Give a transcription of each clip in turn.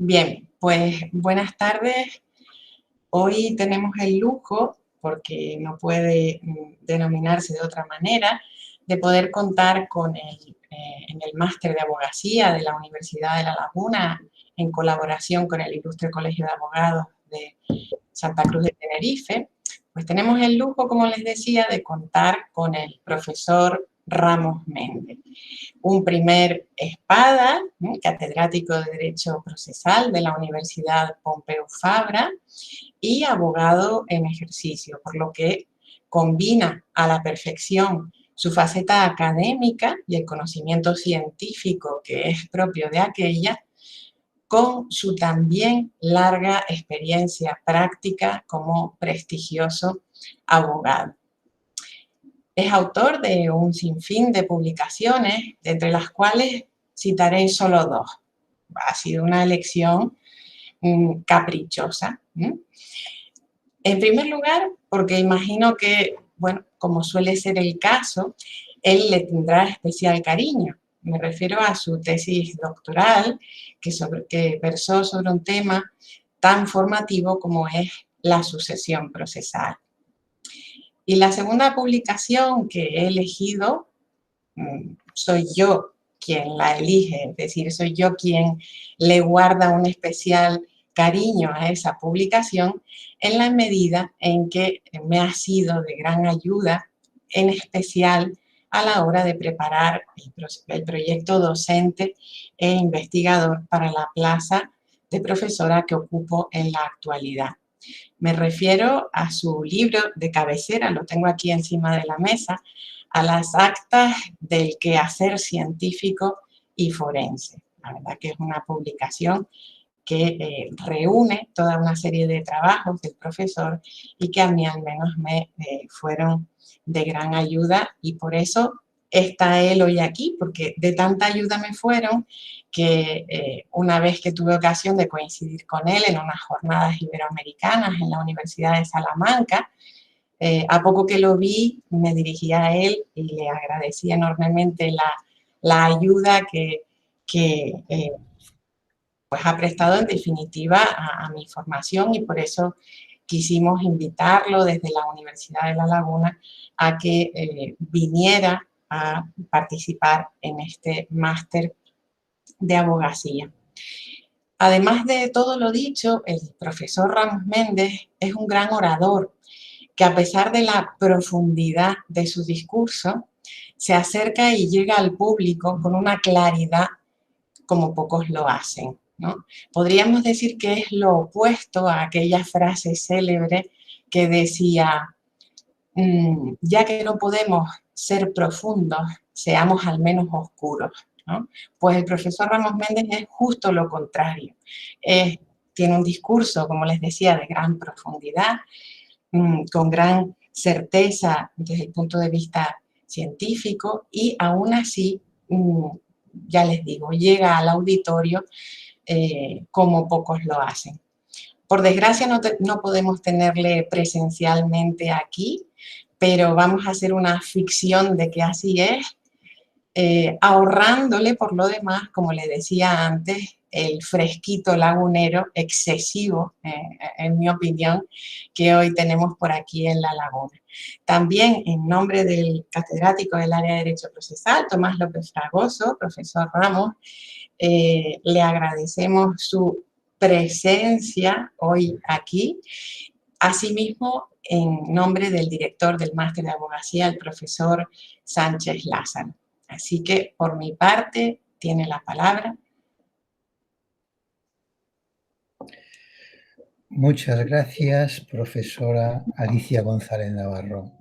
Bien, pues buenas tardes. Hoy tenemos el lujo, porque no puede denominarse de otra manera, de poder contar en el máster de abogacía de la Universidad de La Laguna, en colaboración con el Ilustre Colegio de Abogados de Santa Cruz de Tenerife. Pues tenemos el lujo, como les decía, de contar con el profesor Ramos Méndez, un primer espada, catedrático de Derecho Procesal de la Universidad Pompeu Fabra y abogado en ejercicio, por lo que combina a la perfección su faceta académica y el conocimiento científico que es propio de aquella, con su también larga experiencia práctica como prestigioso abogado. Es autor de un sinfín de publicaciones, entre las cuales citaré solo dos. Ha sido una elección caprichosa. En primer lugar, porque imagino que, bueno, como suele ser el caso, él le tendrá especial cariño. Me refiero a su tesis doctoral, que versó sobre un tema tan formativo como es la sucesión procesal. Y la segunda publicación que he elegido, soy yo quien la elige, es decir, soy yo quien le guarda un especial cariño a esa publicación en la medida en que me ha sido de gran ayuda, en especial a la hora de preparar el proyecto docente e investigador para la plaza de profesora que ocupo en la actualidad. Me refiero a su libro de cabecera, lo tengo aquí encima de la mesa, a las actas del quehacer científico y forense. La verdad que es una publicación que reúne toda una serie de trabajos del profesor y que a mí al menos me fueron de gran ayuda, y por eso está él hoy aquí, porque de tanta ayuda me fueron que una vez que tuve ocasión de coincidir con él en unas jornadas iberoamericanas en la Universidad de Salamanca, a poco que lo vi me dirigí a él y le agradecí enormemente la ayuda que pues ha prestado en definitiva a mi formación, y por eso quisimos invitarlo desde la Universidad de La Laguna a que viniera a participar en este máster de abogacía. Además de todo lo dicho, el profesor Ramos Méndez es un gran orador que, a pesar de la profundidad de su discurso, se acerca y llega al público con una claridad como pocos lo hacen, ¿no? Podríamos decir que es lo opuesto a aquella frase célebre que decía, ya que no podemos ser profundos, seamos al menos oscuros, ¿no? Pues el profesor Ramos Méndez es justo lo contrario. Tiene un discurso, como les decía, de gran profundidad, con gran certeza desde el punto de vista científico, y aún así, ya les digo, llega al auditorio como pocos lo hacen. Por desgracia no podemos tenerle presencialmente aquí, pero vamos a hacer una ficción de que así es, ahorrándole por lo demás, como le decía antes, el fresquito lagunero excesivo, en mi opinión, que hoy tenemos por aquí en La Laguna. También, en nombre del catedrático del área de Derecho Procesal, Tomás López Fragoso, profesor Ramos, le agradecemos su presencia hoy aquí. Asimismo, en nombre del director del máster de abogacía, el profesor Sánchez Lázaro. Así que, por mi parte, tiene la palabra. Muchas gracias, profesora Alicia González Navarro.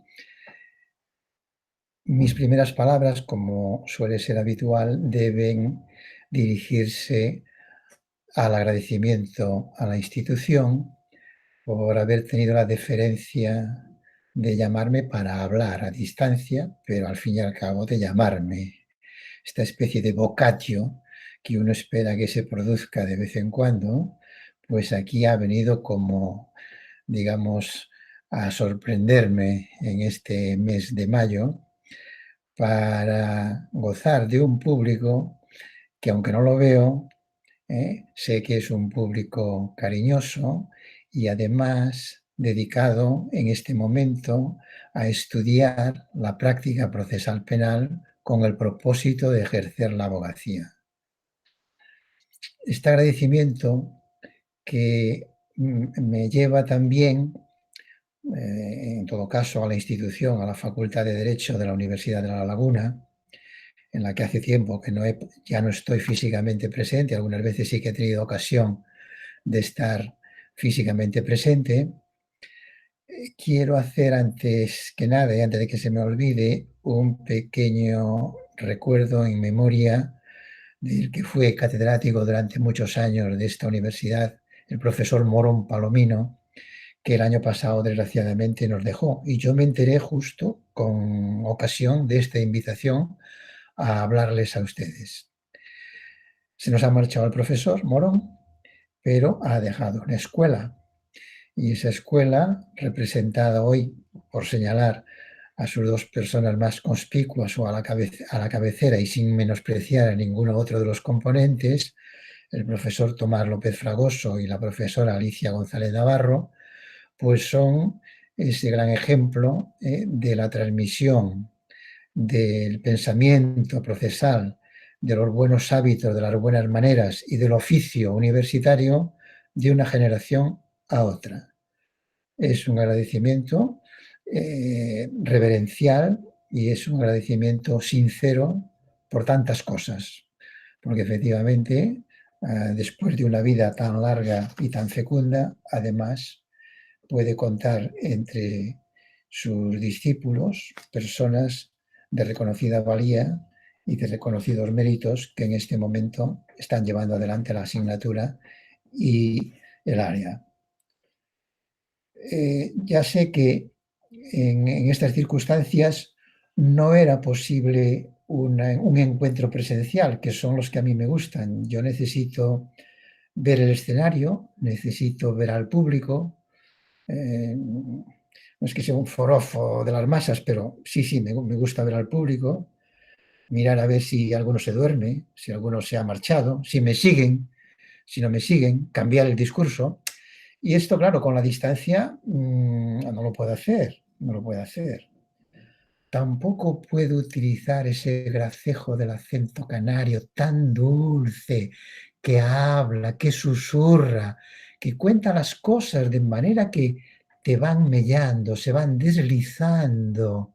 Mis primeras palabras, como suele ser habitual, deben dirigirse al agradecimiento a la institución por haber tenido la deferencia de llamarme para hablar a distancia, pero al fin y al cabo de llamarme. Esta especie de vocatio que uno espera que se produzca de vez en cuando, pues aquí ha venido como, digamos, a sorprenderme en este mes de mayo para gozar de un público que, aunque no lo veo, Sé que es un público cariñoso y además dedicado en este momento a estudiar la práctica procesal penal con el propósito de ejercer la abogacía. Este agradecimiento que me lleva también, en todo caso, a la institución, a la Facultad de Derecho de la Universidad de La Laguna, en la que hace tiempo que ya no estoy físicamente presente, algunas veces sí que he tenido ocasión de estar físicamente presente. Quiero hacer antes que nada y antes de que se me olvide un pequeño recuerdo en memoria del que fue catedrático durante muchos años de esta universidad, el profesor Morón Palomino, que el año pasado desgraciadamente nos dejó. Y yo me enteré justo con ocasión de esta invitación a hablarles a ustedes. Se nos ha marchado el profesor Morón, pero ha dejado una escuela. Y esa escuela, representada hoy, por señalar a sus dos personas más conspicuas o a la cabecera y sin menospreciar a ninguno otro de los componentes, el profesor Tomás López Fragoso y la profesora Alicia González Navarro, pues son ese gran ejemplo de la transmisión del pensamiento procesal, de los buenos hábitos, de las buenas maneras y del oficio universitario de una generación a otra. Es un agradecimiento reverencial y es un agradecimiento sincero por tantas cosas, porque efectivamente, después de una vida tan larga y tan fecunda, además puede contar entre sus discípulos personas de reconocida valía y de reconocidos méritos que en este momento están llevando adelante la asignatura y el área. Ya sé que en estas circunstancias no era posible un encuentro presencial, que son los que a mí me gustan. Yo necesito ver el escenario, necesito ver al público. No es que sea un forofo de las masas, pero sí, me gusta ver al público, mirar a ver si alguno se duerme, si alguno se ha marchado, si me siguen, si no me siguen, cambiar el discurso. Y esto, claro, con la distancia no lo puedo hacer, no lo puedo hacer. Tampoco puedo utilizar ese gracejo del acento canario tan dulce, que habla, que susurra, que cuenta las cosas de manera que te van mellando, se van deslizando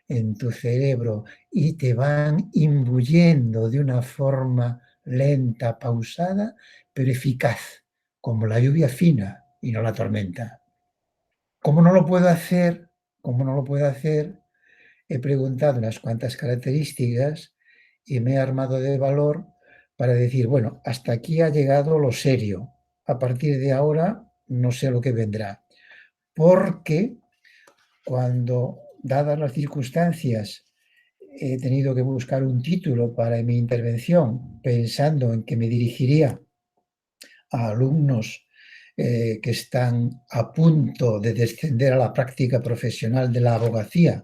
en tu cerebro y te van imbuyendo de una forma lenta, pausada, pero eficaz, como la lluvia fina y no la tormenta. ¿Cómo no lo puedo hacer? ¿Cómo no lo puedo hacer? He preguntado unas cuantas características y me he armado de valor para decir, bueno, hasta aquí ha llegado lo serio. A partir de ahora no sé lo que vendrá. Porque cuando, dadas las circunstancias, he tenido que buscar un título para mi intervención pensando en que me dirigiría a alumnos que están a punto de descender a la práctica profesional de la abogacía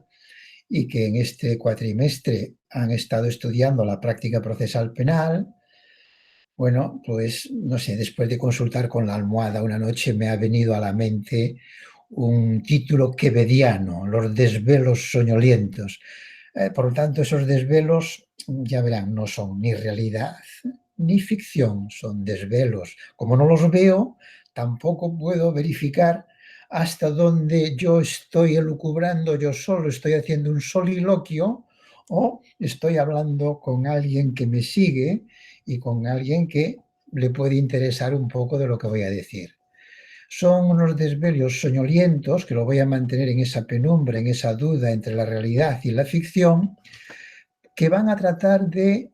y que en este cuatrimestre han estado estudiando la práctica procesal penal. Bueno, pues no sé, después de consultar con la almohada una noche me ha venido a la mente un título quevediano, Los desvelos soñolientos. Por lo tanto, esos desvelos, ya verán, no son ni realidad ni ficción, son desvelos. Como no los veo, tampoco puedo verificar hasta dónde yo estoy elucubrando, yo solo estoy haciendo un soliloquio o estoy hablando con alguien que me sigue y con alguien que le puede interesar un poco de lo que voy a decir. Son unos desvelos soñolientos que lo voy a mantener en esa penumbra, en esa duda entre la realidad y la ficción, que van a tratar de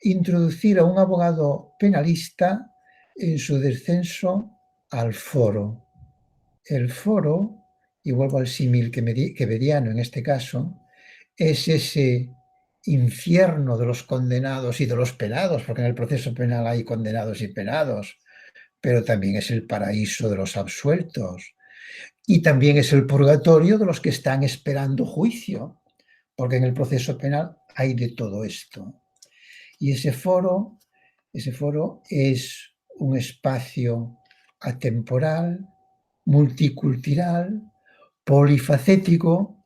introducir a un abogado penalista en su descenso al foro. El foro, y vuelvo al símil quevediano en este caso, es ese infierno de los condenados y de los penados, porque en el proceso penal hay condenados y penados, pero también es el paraíso de los absueltos y también es el purgatorio de los que están esperando juicio, porque en el proceso penal hay de todo esto. Y ese foro Ese foro es un espacio atemporal, multicultural, polifacético,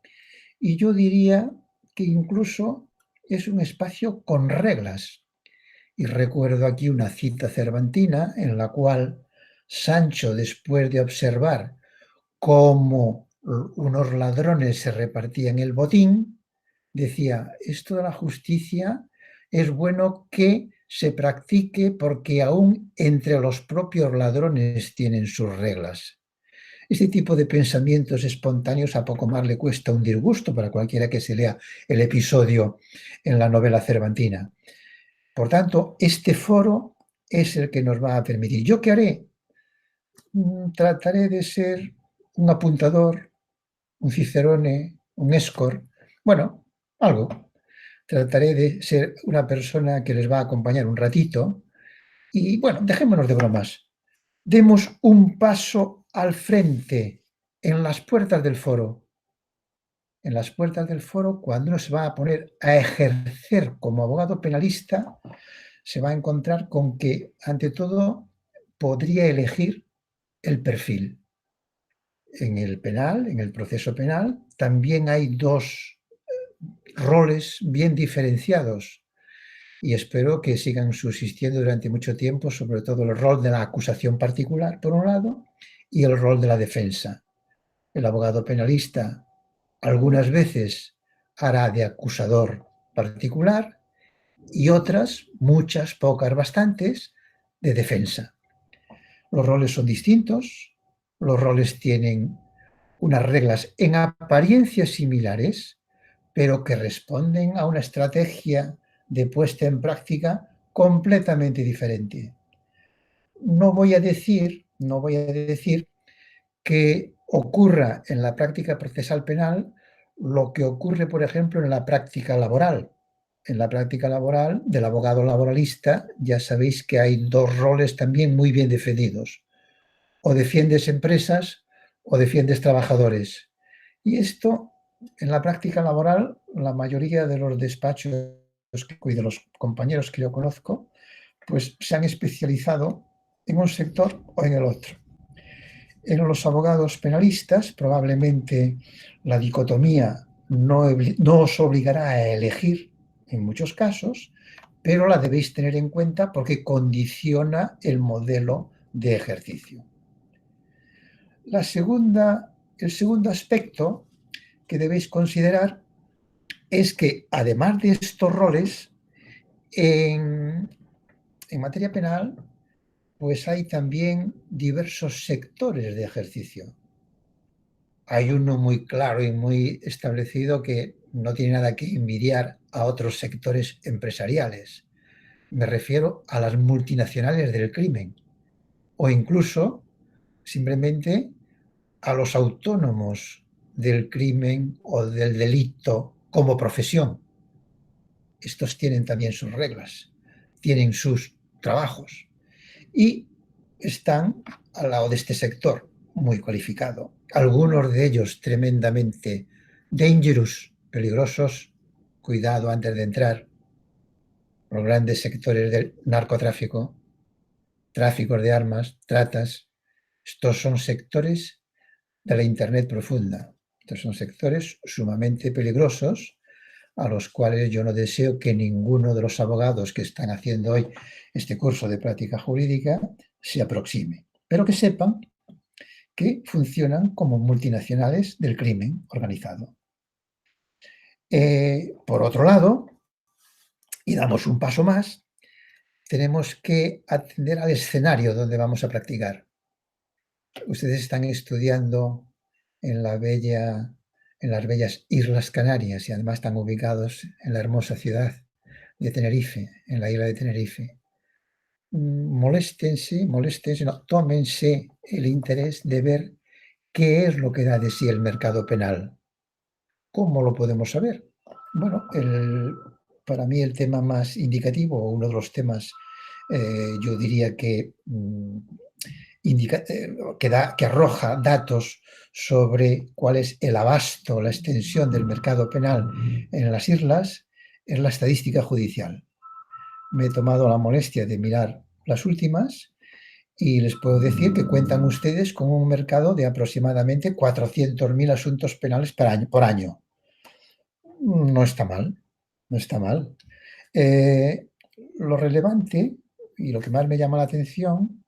y yo diría que incluso es un espacio con reglas. Y recuerdo aquí una cita cervantina en la cual Sancho, después de observar cómo unos ladrones se repartían el botín, decía, esto de la justicia es bueno que se practique porque aún entre los propios ladrones tienen sus reglas. Este tipo de pensamientos espontáneos a poco más le cuesta un disgusto para cualquiera que se lea el episodio en la novela cervantina. Por tanto, este foro es el que nos va a permitir. ¿Yo qué haré? Trataré de ser un apuntador, un cicerone, un escort, bueno, algo. Trataré de ser una persona que les va a acompañar un ratito y, bueno, dejémonos de bromas. Demos un paso al frente en las puertas del foro. En las puertas del foro, cuando uno se va a poner a ejercer como abogado penalista, se va a encontrar con que, ante todo, podría elegir el perfil. En el penal, en el proceso penal, también hay dos roles bien diferenciados y espero que sigan subsistiendo durante mucho tiempo, sobre todo el rol de la acusación particular, por un lado, y el rol de la defensa. El abogado penalista algunas veces hará de acusador particular y otras, muchas, pocas, bastantes, de defensa. Los roles son distintos, los roles tienen unas reglas en apariencia similares, pero que responden a una estrategia de puesta en práctica completamente diferente. No voy a decir que ocurra en la práctica procesal penal lo que ocurre, por ejemplo, en la práctica laboral. En la práctica laboral del abogado laboralista ya sabéis que hay dos roles también muy bien definidos. O defiendes empresas o defiendes trabajadores. Y esto, en la práctica laboral, la mayoría de los despachos y de los compañeros que yo conozco, pues se han especializado en un sector o en el otro. En los abogados penalistas, probablemente la dicotomía no os obligará a elegir en muchos casos, pero la debéis tener en cuenta porque condiciona el modelo de ejercicio. El segundo aspecto que debéis considerar es que, además de estos roles, en materia penal, pues hay también diversos sectores de ejercicio. Hay uno muy claro y muy establecido que no tiene nada que envidiar a otros sectores empresariales. Me refiero a las multinacionales del crimen o incluso simplemente a los autónomos del crimen o del delito como profesión. Estos tienen también sus reglas, tienen sus trabajos y están al lado de este sector muy cualificado. Algunos de ellos tremendamente dangerous, peligrosos. Cuidado antes de entrar. Los grandes sectores del narcotráfico, tráficos de armas, tratas. Estos son sectores de la Internet profunda. Estos son sectores sumamente peligrosos a los cuales yo no deseo que ninguno de los abogados que están haciendo hoy este curso de práctica jurídica se aproxime, pero que sepan que funcionan como multinacionales del crimen organizado. Por otro lado, y damos un paso más, tenemos que atender al escenario donde vamos a practicar. Ustedes están estudiando en las bellas Islas Canarias y además están ubicados en la hermosa ciudad de Tenerife, en la isla de Tenerife. Moléstense, no, tómense el interés de ver qué es lo que da de sí el mercado penal. ¿Cómo lo podemos saber? Bueno, para mí el tema más indicativo, o uno de los temas, yo diría que que arroja datos sobre cuál es el abasto, la extensión del mercado penal en las islas, es la estadística judicial. me he tomado la molestia de mirar las últimas y les puedo decir que cuentan ustedes con un mercado de aproximadamente 400.000 asuntos penales por año. No está mal, no está mal. Eh, lo relevante y lo que más me llama la atención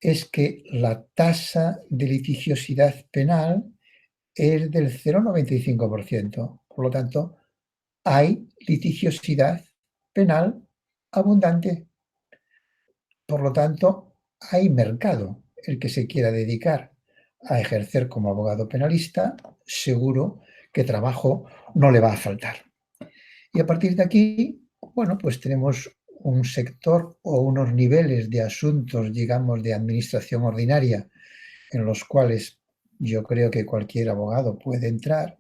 es que la tasa de litigiosidad penal es del 0,95%. Por lo tanto, hay litigiosidad penal abundante. Por lo tanto, hay mercado. El que se quiera dedicar a ejercer como abogado penalista, seguro que trabajo no le va a faltar. Y a partir de aquí, bueno, pues tenemos un sector o unos niveles de asuntos, digamos, de administración ordinaria, en los cuales yo creo que cualquier abogado puede entrar,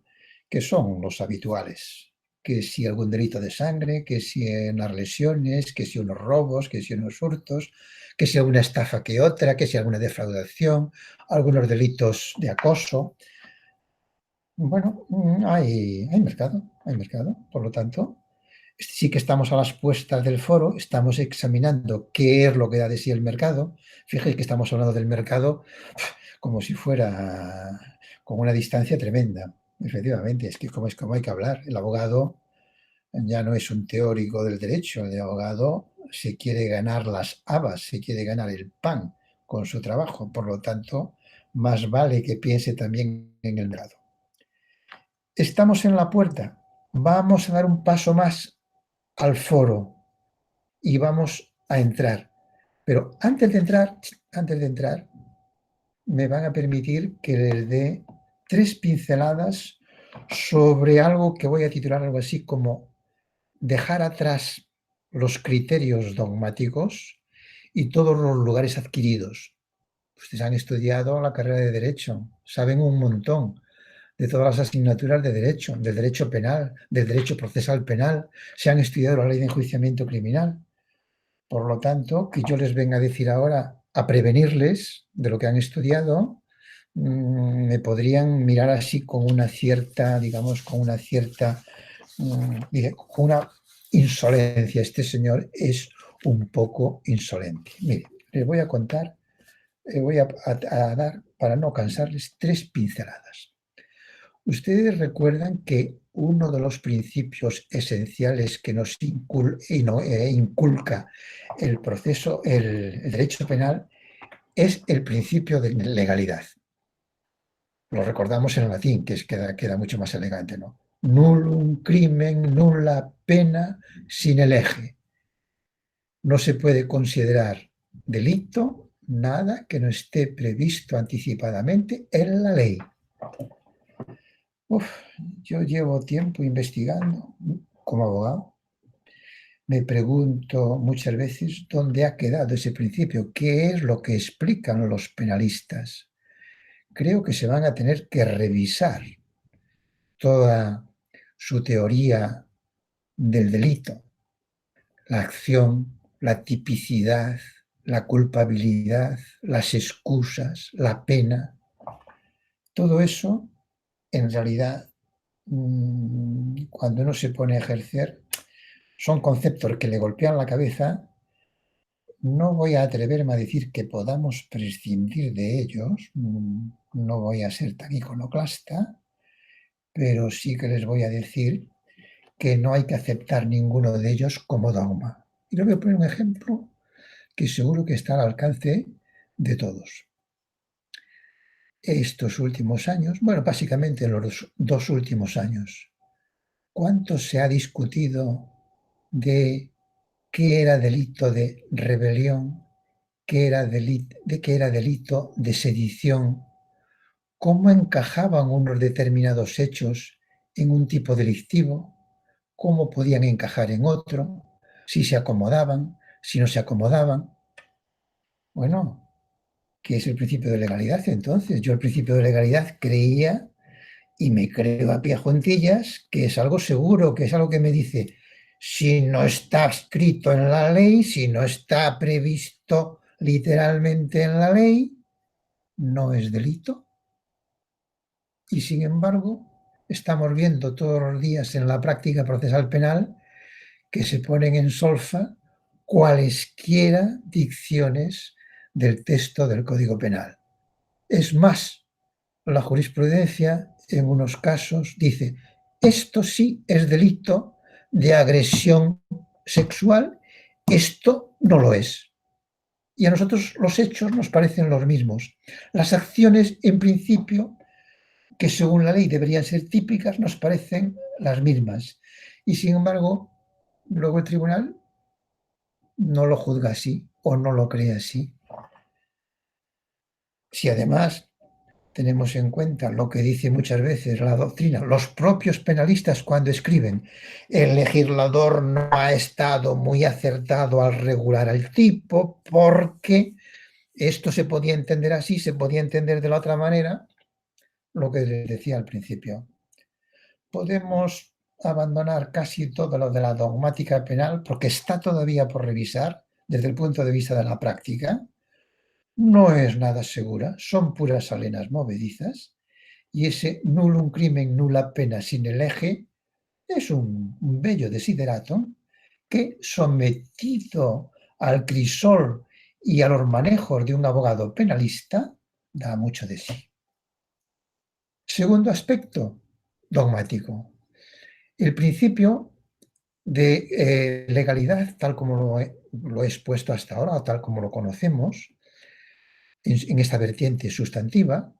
que son los habituales. Que si algún delito de sangre, que si unas lesiones, que si unos robos, que si unos hurtos, que si alguna estafa que otra, que si alguna defraudación, algunos delitos de acoso. Bueno, hay mercado, hay mercado. Por lo tanto, sí que estamos a las puertas del foro, estamos examinando qué es lo que da de sí el mercado. Fíjate que estamos hablando del mercado como si fuera con una distancia tremenda. Efectivamente, es como hay que hablar. El abogado ya no es un teórico del derecho, el abogado se quiere ganar las habas, se quiere ganar el pan con su trabajo. Por lo tanto, más vale que piense también en el mercado. Estamos en la puerta, vamos a dar un paso más al foro y vamos a entrar. Pero antes de entrar, me van a permitir que les dé 3 pinceladas sobre algo que voy a titular algo así como dejar atrás los criterios dogmáticos y todos los lugares adquiridos. Ustedes han estudiado la carrera de Derecho, saben un montón de todas las asignaturas de Derecho, del Derecho Penal, del Derecho Procesal Penal, se han estudiado la Ley de Enjuiciamiento Criminal. Por lo tanto, que yo les venga a decir ahora, a prevenirles de lo que han estudiado, me podrían mirar así con una cierta, digamos, con una cierta, con una insolencia. Este señor es un poco insolente. Mire, les voy a contar, voy a dar, para no cansarles, 3 pinceladas. Ustedes recuerdan que uno de los principios esenciales que nos inculca el proceso, el derecho penal, es el principio de legalidad. Lo recordamos en latín, que queda mucho más elegante, ¿no? Nullum crimen, nulla pena sine lege. No se puede considerar delito nada que no esté previsto anticipadamente en la ley. Uf, yo llevo tiempo investigando como abogado. Me pregunto muchas veces dónde ha quedado ese principio, qué es lo que explican los penalistas. Creo que se van a tener que revisar toda su teoría del delito, la acción, la tipicidad, la culpabilidad, las excusas, la pena. Todo eso, en realidad, cuando uno se pone a ejercer, son conceptos que le golpean la cabeza. No voy a atreverme a decir que podamos prescindir de ellos, no voy a ser tan iconoclasta, pero sí que les voy a decir que no hay que aceptar ninguno de ellos como dogma. Y les voy a poner un ejemplo que seguro que está al alcance de todos. Estos últimos años, bueno, básicamente en los 2 últimos años, ¿cuánto se ha discutido de qué era delito de rebelión, qué era delito de sedición, cómo encajaban unos determinados hechos en un tipo delictivo, cómo podían encajar en otro, si se acomodaban, si no se acomodaban? Bueno, ¿qué es el principio de legalidad entonces? Yo el principio de legalidad creía y me creo a pie juntillas que es algo seguro, que es algo que me dice, si no está escrito en la ley, si no está previsto literalmente en la ley, no es delito. Y sin embargo, estamos viendo todos los días en la práctica procesal penal que se ponen en solfa cualesquiera dicciones del texto del Código Penal. Es más, la jurisprudencia en unos casos dice, esto sí es delito de agresión sexual, esto no lo es. Y a nosotros los hechos nos parecen los mismos. Las acciones, en principio, que según la ley deberían ser típicas, nos parecen las mismas. Y sin embargo, luego el tribunal no lo juzga así o no lo cree así. Si además tenemos en cuenta lo que dice muchas veces la doctrina, los propios penalistas cuando escriben, el legislador no ha estado muy acertado al regular al tipo porque esto se podía entender así, se podía entender de la otra manera, lo que les decía al principio. Podemos abandonar casi todo lo de la dogmática penal porque está todavía por revisar desde el punto de vista de la práctica. No es nada segura, son puras alenas movedizas y ese nullum crimen, nulla pena sin el eje es un bello desideratum que, sometido al crisol y a los manejos de un abogado penalista, da mucho de sí. Segundo aspecto, dogmático. El principio de legalidad, tal como lo he expuesto hasta ahora, o tal como lo conocemos, en esta vertiente sustantiva,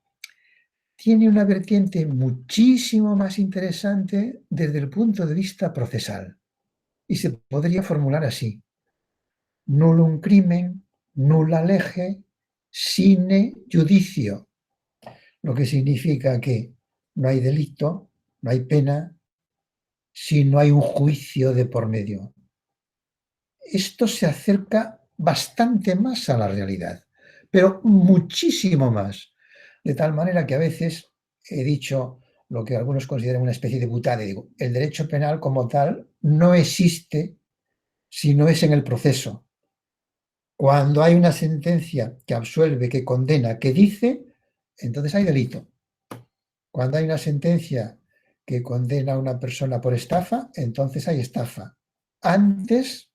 tiene una vertiente muchísimo más interesante desde el punto de vista procesal. Y se podría formular así. Nullum crimen, nulla lege, sine judicio. Lo que significa que no hay delito, no hay pena, si no hay un juicio de por medio. Esto se acerca bastante más a la realidad, pero muchísimo más. De tal manera que a veces he dicho lo que algunos consideran una especie de butade. Digo, el derecho penal como tal no existe si no es en el proceso. Cuando hay una sentencia que absuelve, que condena, que dice, entonces hay delito. Cuando hay una sentencia que condena a una persona por estafa, entonces hay estafa. Antes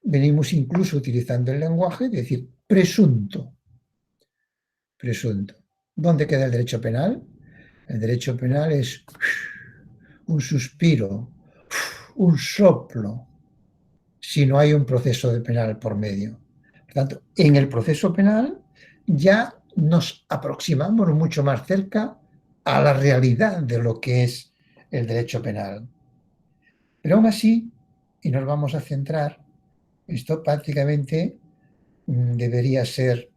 venimos incluso utilizando el lenguaje de decir presunto. Presunto. ¿Dónde queda el derecho penal? El derecho penal es un suspiro, un soplo, si no hay un proceso de penal por medio. Por tanto, en el proceso penal ya nos aproximamos mucho más cerca a la realidad de lo que es el derecho penal. Pero aún así, y nos vamos a centrar, esto prácticamente debería ser,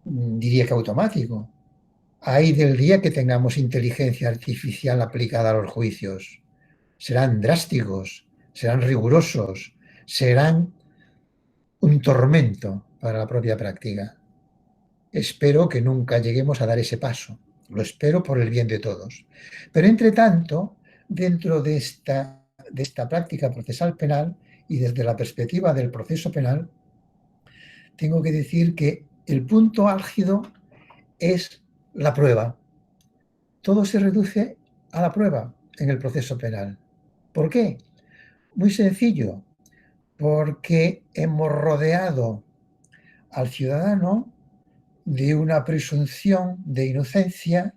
diría que automático. Hay del día que tengamos inteligencia artificial aplicada a los juicios. Serán drásticos, serán rigurosos, serán un tormento para la propia práctica. Espero que nunca lleguemos a dar ese paso. Lo espero por el bien de todos. Pero entre tanto, dentro de esta práctica procesal penal y desde la perspectiva del proceso penal, tengo que decir que el punto álgido es la prueba. Todo se reduce a la prueba en el proceso penal. ¿Por qué? Muy sencillo, porque hemos rodeado al ciudadano de una presunción de inocencia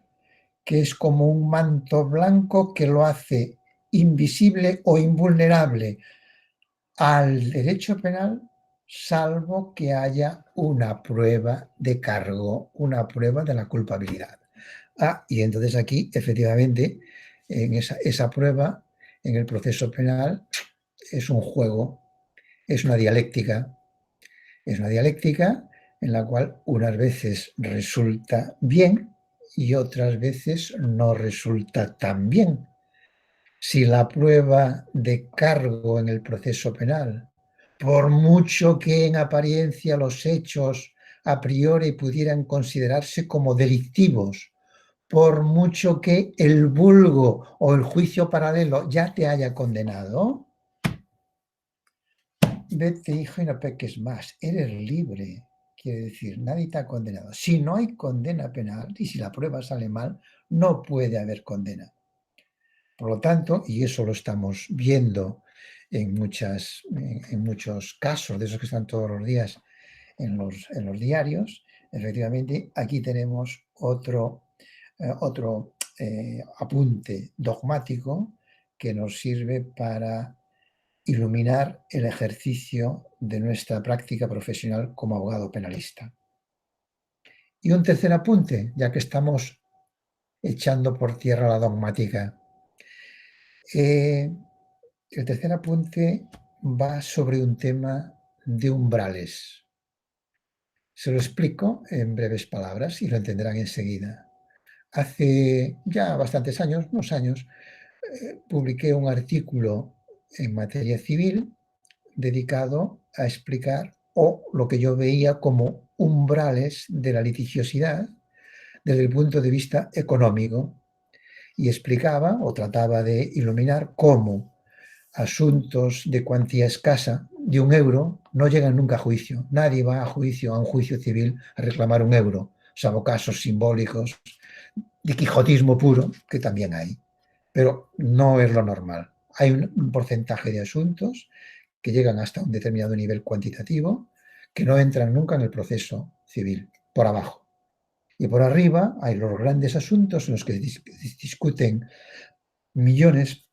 que es como un manto blanco que lo hace invisible o invulnerable al derecho penal, salvo que haya una prueba de cargo, una prueba de la culpabilidad. Y entonces aquí, efectivamente, en esa prueba, en el proceso penal, es un juego, es una dialéctica. Es una dialéctica en la cual unas veces resulta bien y otras veces no resulta tan bien. Si la prueba de cargo en el proceso penal, por mucho que en apariencia los hechos a priori pudieran considerarse como delictivos, por mucho que el vulgo o el juicio paralelo ya te haya condenado, vete, hijo, y no peques más, eres libre. Quiere decir, nadie te ha condenado. Si no hay condena penal y si la prueba sale mal, no puede haber condena. Por lo tanto, y eso lo estamos viendo en muchos casos, de esos que están todos los días en los diarios. Efectivamente, aquí tenemos otro apunte dogmático que nos sirve para iluminar el ejercicio de nuestra práctica profesional como abogado penalista. Y un tercer apunte, ya que estamos echando por tierra la dogmática. El tercer apunte va sobre un tema de umbrales. Se lo explico en breves palabras y lo entenderán enseguida. Hace ya bastantes años, unos años, publiqué un artículo en materia civil dedicado a explicar lo que yo veía como umbrales de la litigiosidad desde el punto de vista económico, y explicaba o trataba de iluminar cómo asuntos de cuantía escasa de €1 no llegan nunca a juicio. Nadie va a un juicio civil a reclamar €1, salvo casos simbólicos de quijotismo puro, que también hay, pero no es lo normal. Hay un porcentaje de asuntos que llegan hasta un determinado nivel cuantitativo que no entran nunca en el proceso civil, por abajo. Y por arriba hay los grandes asuntos en los que discuten millones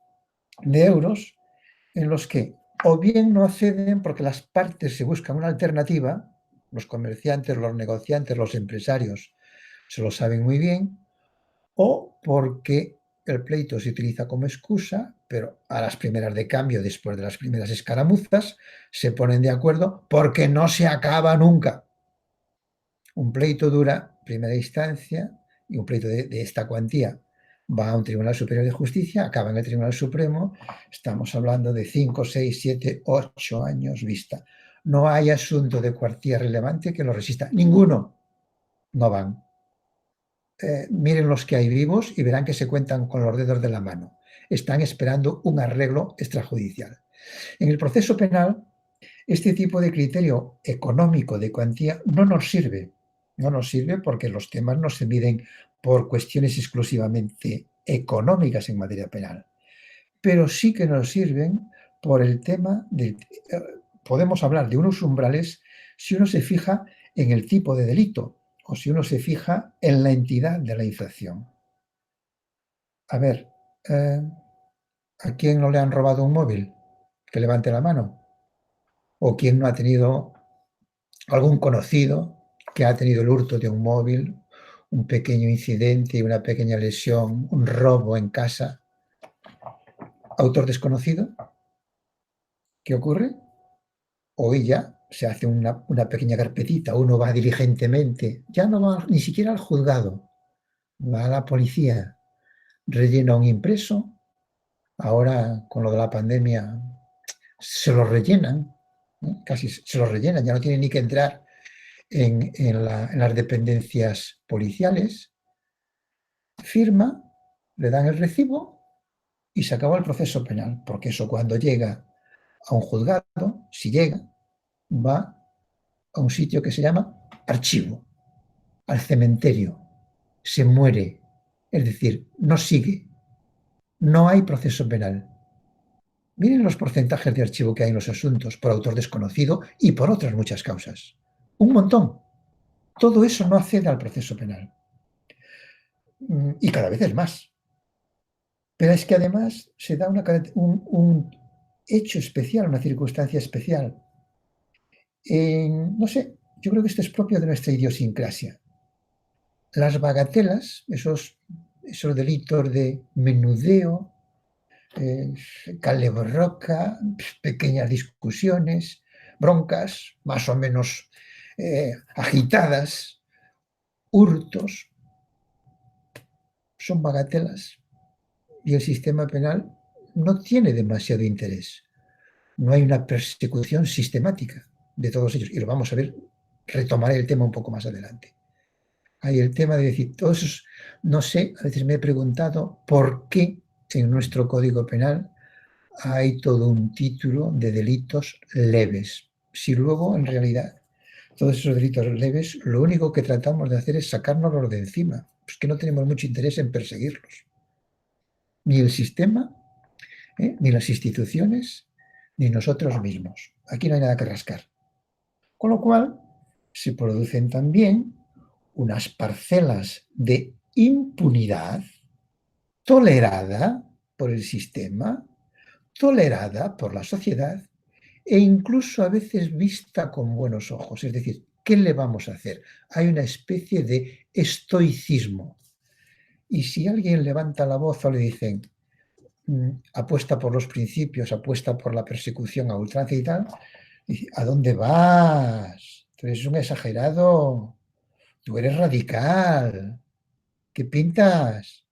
de euros, en los que o bien no acceden porque las partes se buscan una alternativa, los comerciantes, los negociantes, los empresarios se lo saben muy bien, o porque el pleito se utiliza como excusa, pero a las primeras de cambio, después de las primeras escaramuzas, se ponen de acuerdo porque no se acaba nunca. Un pleito dura primera instancia y un pleito de esta cuantía va a un Tribunal Superior de Justicia, acaba en el Tribunal Supremo, estamos hablando de 5, 6, 7, 8 años vista. No hay asunto de cuantía relevante que lo resista. Ninguno. No van. Miren los que hay vivos y verán que se cuentan con los dedos de la mano. Están esperando un arreglo extrajudicial. En el proceso penal, este tipo de criterio económico de cuantía no nos sirve. No nos sirve porque los temas no se miden por cuestiones exclusivamente económicas en materia penal, pero sí que nos sirven por el tema de... podemos hablar de unos umbrales si uno se fija en el tipo de delito o si uno se fija en la entidad de la infracción. A ver, ¿a quién no le han robado un móvil? Que levante la mano. ¿O quién no ha tenido algún conocido que ha tenido el hurto de un móvil, un pequeño incidente, una pequeña lesión, un robo en casa? ¿Autor desconocido? ¿Qué ocurre? Hoy ya se hace una pequeña carpetita, uno va diligentemente, ya no va ni siquiera al juzgado, va a la policía, rellena un impreso. Ahora, con lo de la pandemia, se lo rellenan, casi se lo rellenan, ya no tienen ni que entrar en las dependencias policiales, firma, le dan el recibo y se acabó el proceso penal, porque eso cuando llega a un juzgado, si llega, va a un sitio que se llama archivo, al cementerio, se muere, es decir, no sigue, no hay proceso penal. Miren los porcentajes de archivo que hay en los asuntos por autor desconocido y por otras muchas causas. Un montón. Todo eso no accede al proceso penal. Y cada vez es más. Pero es que además se da un hecho especial, una circunstancia especial. No sé, yo creo que esto es propio de nuestra idiosincrasia. Las bagatelas, esos delitos de menudeo, caleborroca, pequeñas discusiones, broncas más o menos agitadas, hurtos, son bagatelas y el sistema penal no tiene demasiado interés. No hay una persecución sistemática de todos ellos. Y lo vamos a ver, retomaré el tema un poco más adelante. Hay el tema de decir, todos esos, no sé, a veces me he preguntado por qué en nuestro Código Penal hay todo un título de delitos leves. Si luego, en realidad, todos esos delitos leves, lo único que tratamos de hacer es sacárnoslos de encima. Pues que no tenemos mucho interés en perseguirlos. Ni el sistema, ni las instituciones, ni nosotros mismos. Aquí no hay nada que rascar. Con lo cual, se producen también unas parcelas de impunidad tolerada por el sistema, tolerada por la sociedad e incluso a veces vista con buenos ojos. Es decir, ¿qué le vamos a hacer? Hay una especie de estoicismo. Y si alguien levanta la voz o le dicen, apuesta por los principios, apuesta por la persecución a ultranza y tal, dice, ¿a dónde vas? Tú eres un exagerado, tú eres radical, ¿qué pintas?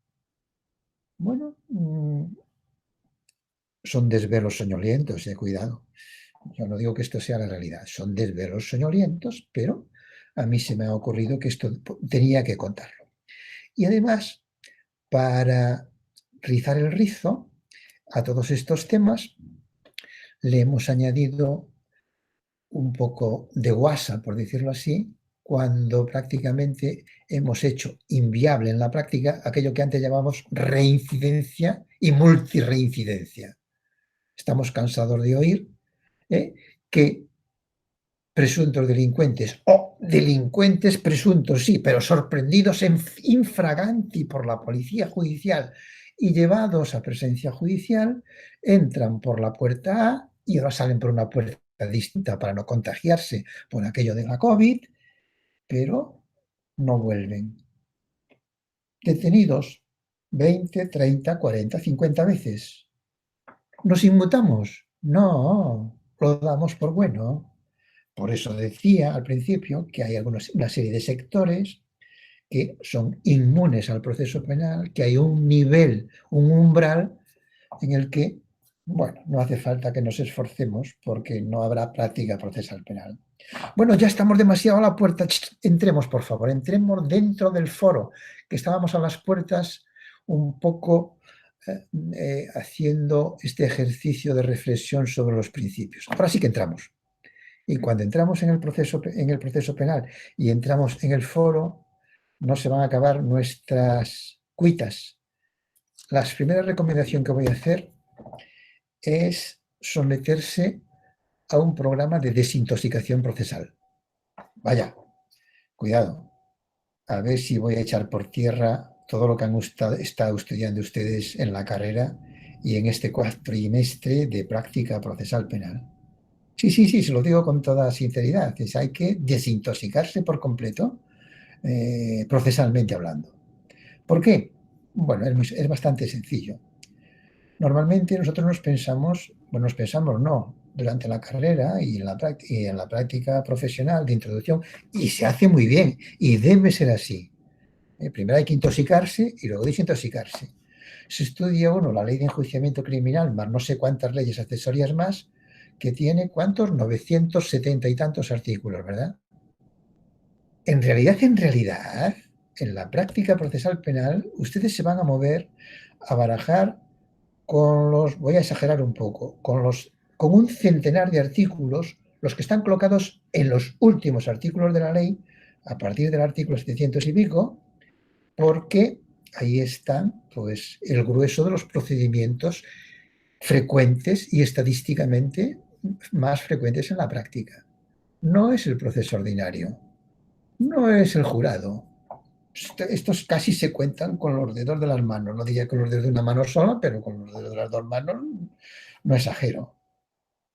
Bueno, son desvelos soñolientos, cuidado. Yo no digo que esto sea la realidad, son desvelos soñolientos, pero a mí se me ha ocurrido que esto tenía que contarlo. Y además, para rizar el rizo a todos estos temas, le hemos añadido un poco de guasa, por decirlo así, cuando prácticamente hemos hecho inviable en la práctica aquello que antes llamábamos reincidencia y multirreincidencia. Estamos cansados de oír que presuntos delincuentes o delincuentes presuntos, sí, pero sorprendidos en infraganti por la policía judicial y llevados a presencia judicial, entran por la puerta A y ahora salen por una puerta distinta para no contagiarse por aquello de la COVID, pero no vuelven. Detenidos 20, 30, 40, 50 veces. ¿Nos inmutamos? No, lo damos por bueno. Por eso decía al principio que hay una serie de sectores que son inmunes al proceso penal, que hay un nivel, un umbral en el que, bueno, no hace falta que nos esforcemos porque no habrá práctica procesal penal. Bueno, ya estamos demasiado a la puerta. Entremos, por favor, entremos dentro del foro, que estábamos a las puertas un poco haciendo este ejercicio de reflexión sobre los principios. Ahora sí que entramos. Y cuando entramos en el proceso penal y entramos en el foro, no se van a acabar nuestras cuitas. La primera recomendación que voy a hacer es someterse a un programa de desintoxicación procesal. Vaya, cuidado, a ver si voy a echar por tierra todo lo que han estado estudiando ustedes en la carrera y en este cuatrimestre de práctica procesal penal. Sí, se lo digo con toda sinceridad, hay que desintoxicarse por completo, procesalmente hablando. ¿Por qué? Bueno, es bastante sencillo. Normalmente nosotros durante la carrera y en la práctica profesional de introducción, y se hace muy bien, y debe ser así. Primero hay que intoxicarse y luego desintoxicarse. Se estudia uno la ley de enjuiciamiento criminal, más no sé cuántas leyes accesorias más, que tiene, ¿cuántos? 970 y tantos artículos, ¿verdad? En realidad, en la práctica procesal penal, ustedes se van a mover a barajar voy a exagerar un poco, con un centenar de artículos, los que están colocados en los últimos artículos de la ley, a partir del artículo 700 y pico, porque ahí están, pues, el grueso de los procedimientos frecuentes y estadísticamente más frecuentes en la práctica. No es el proceso ordinario, no es el jurado. Estos casi se cuentan con los dedos de las manos. No diría con los dedos de una mano sola, pero con los dedos de las dos manos no exagero.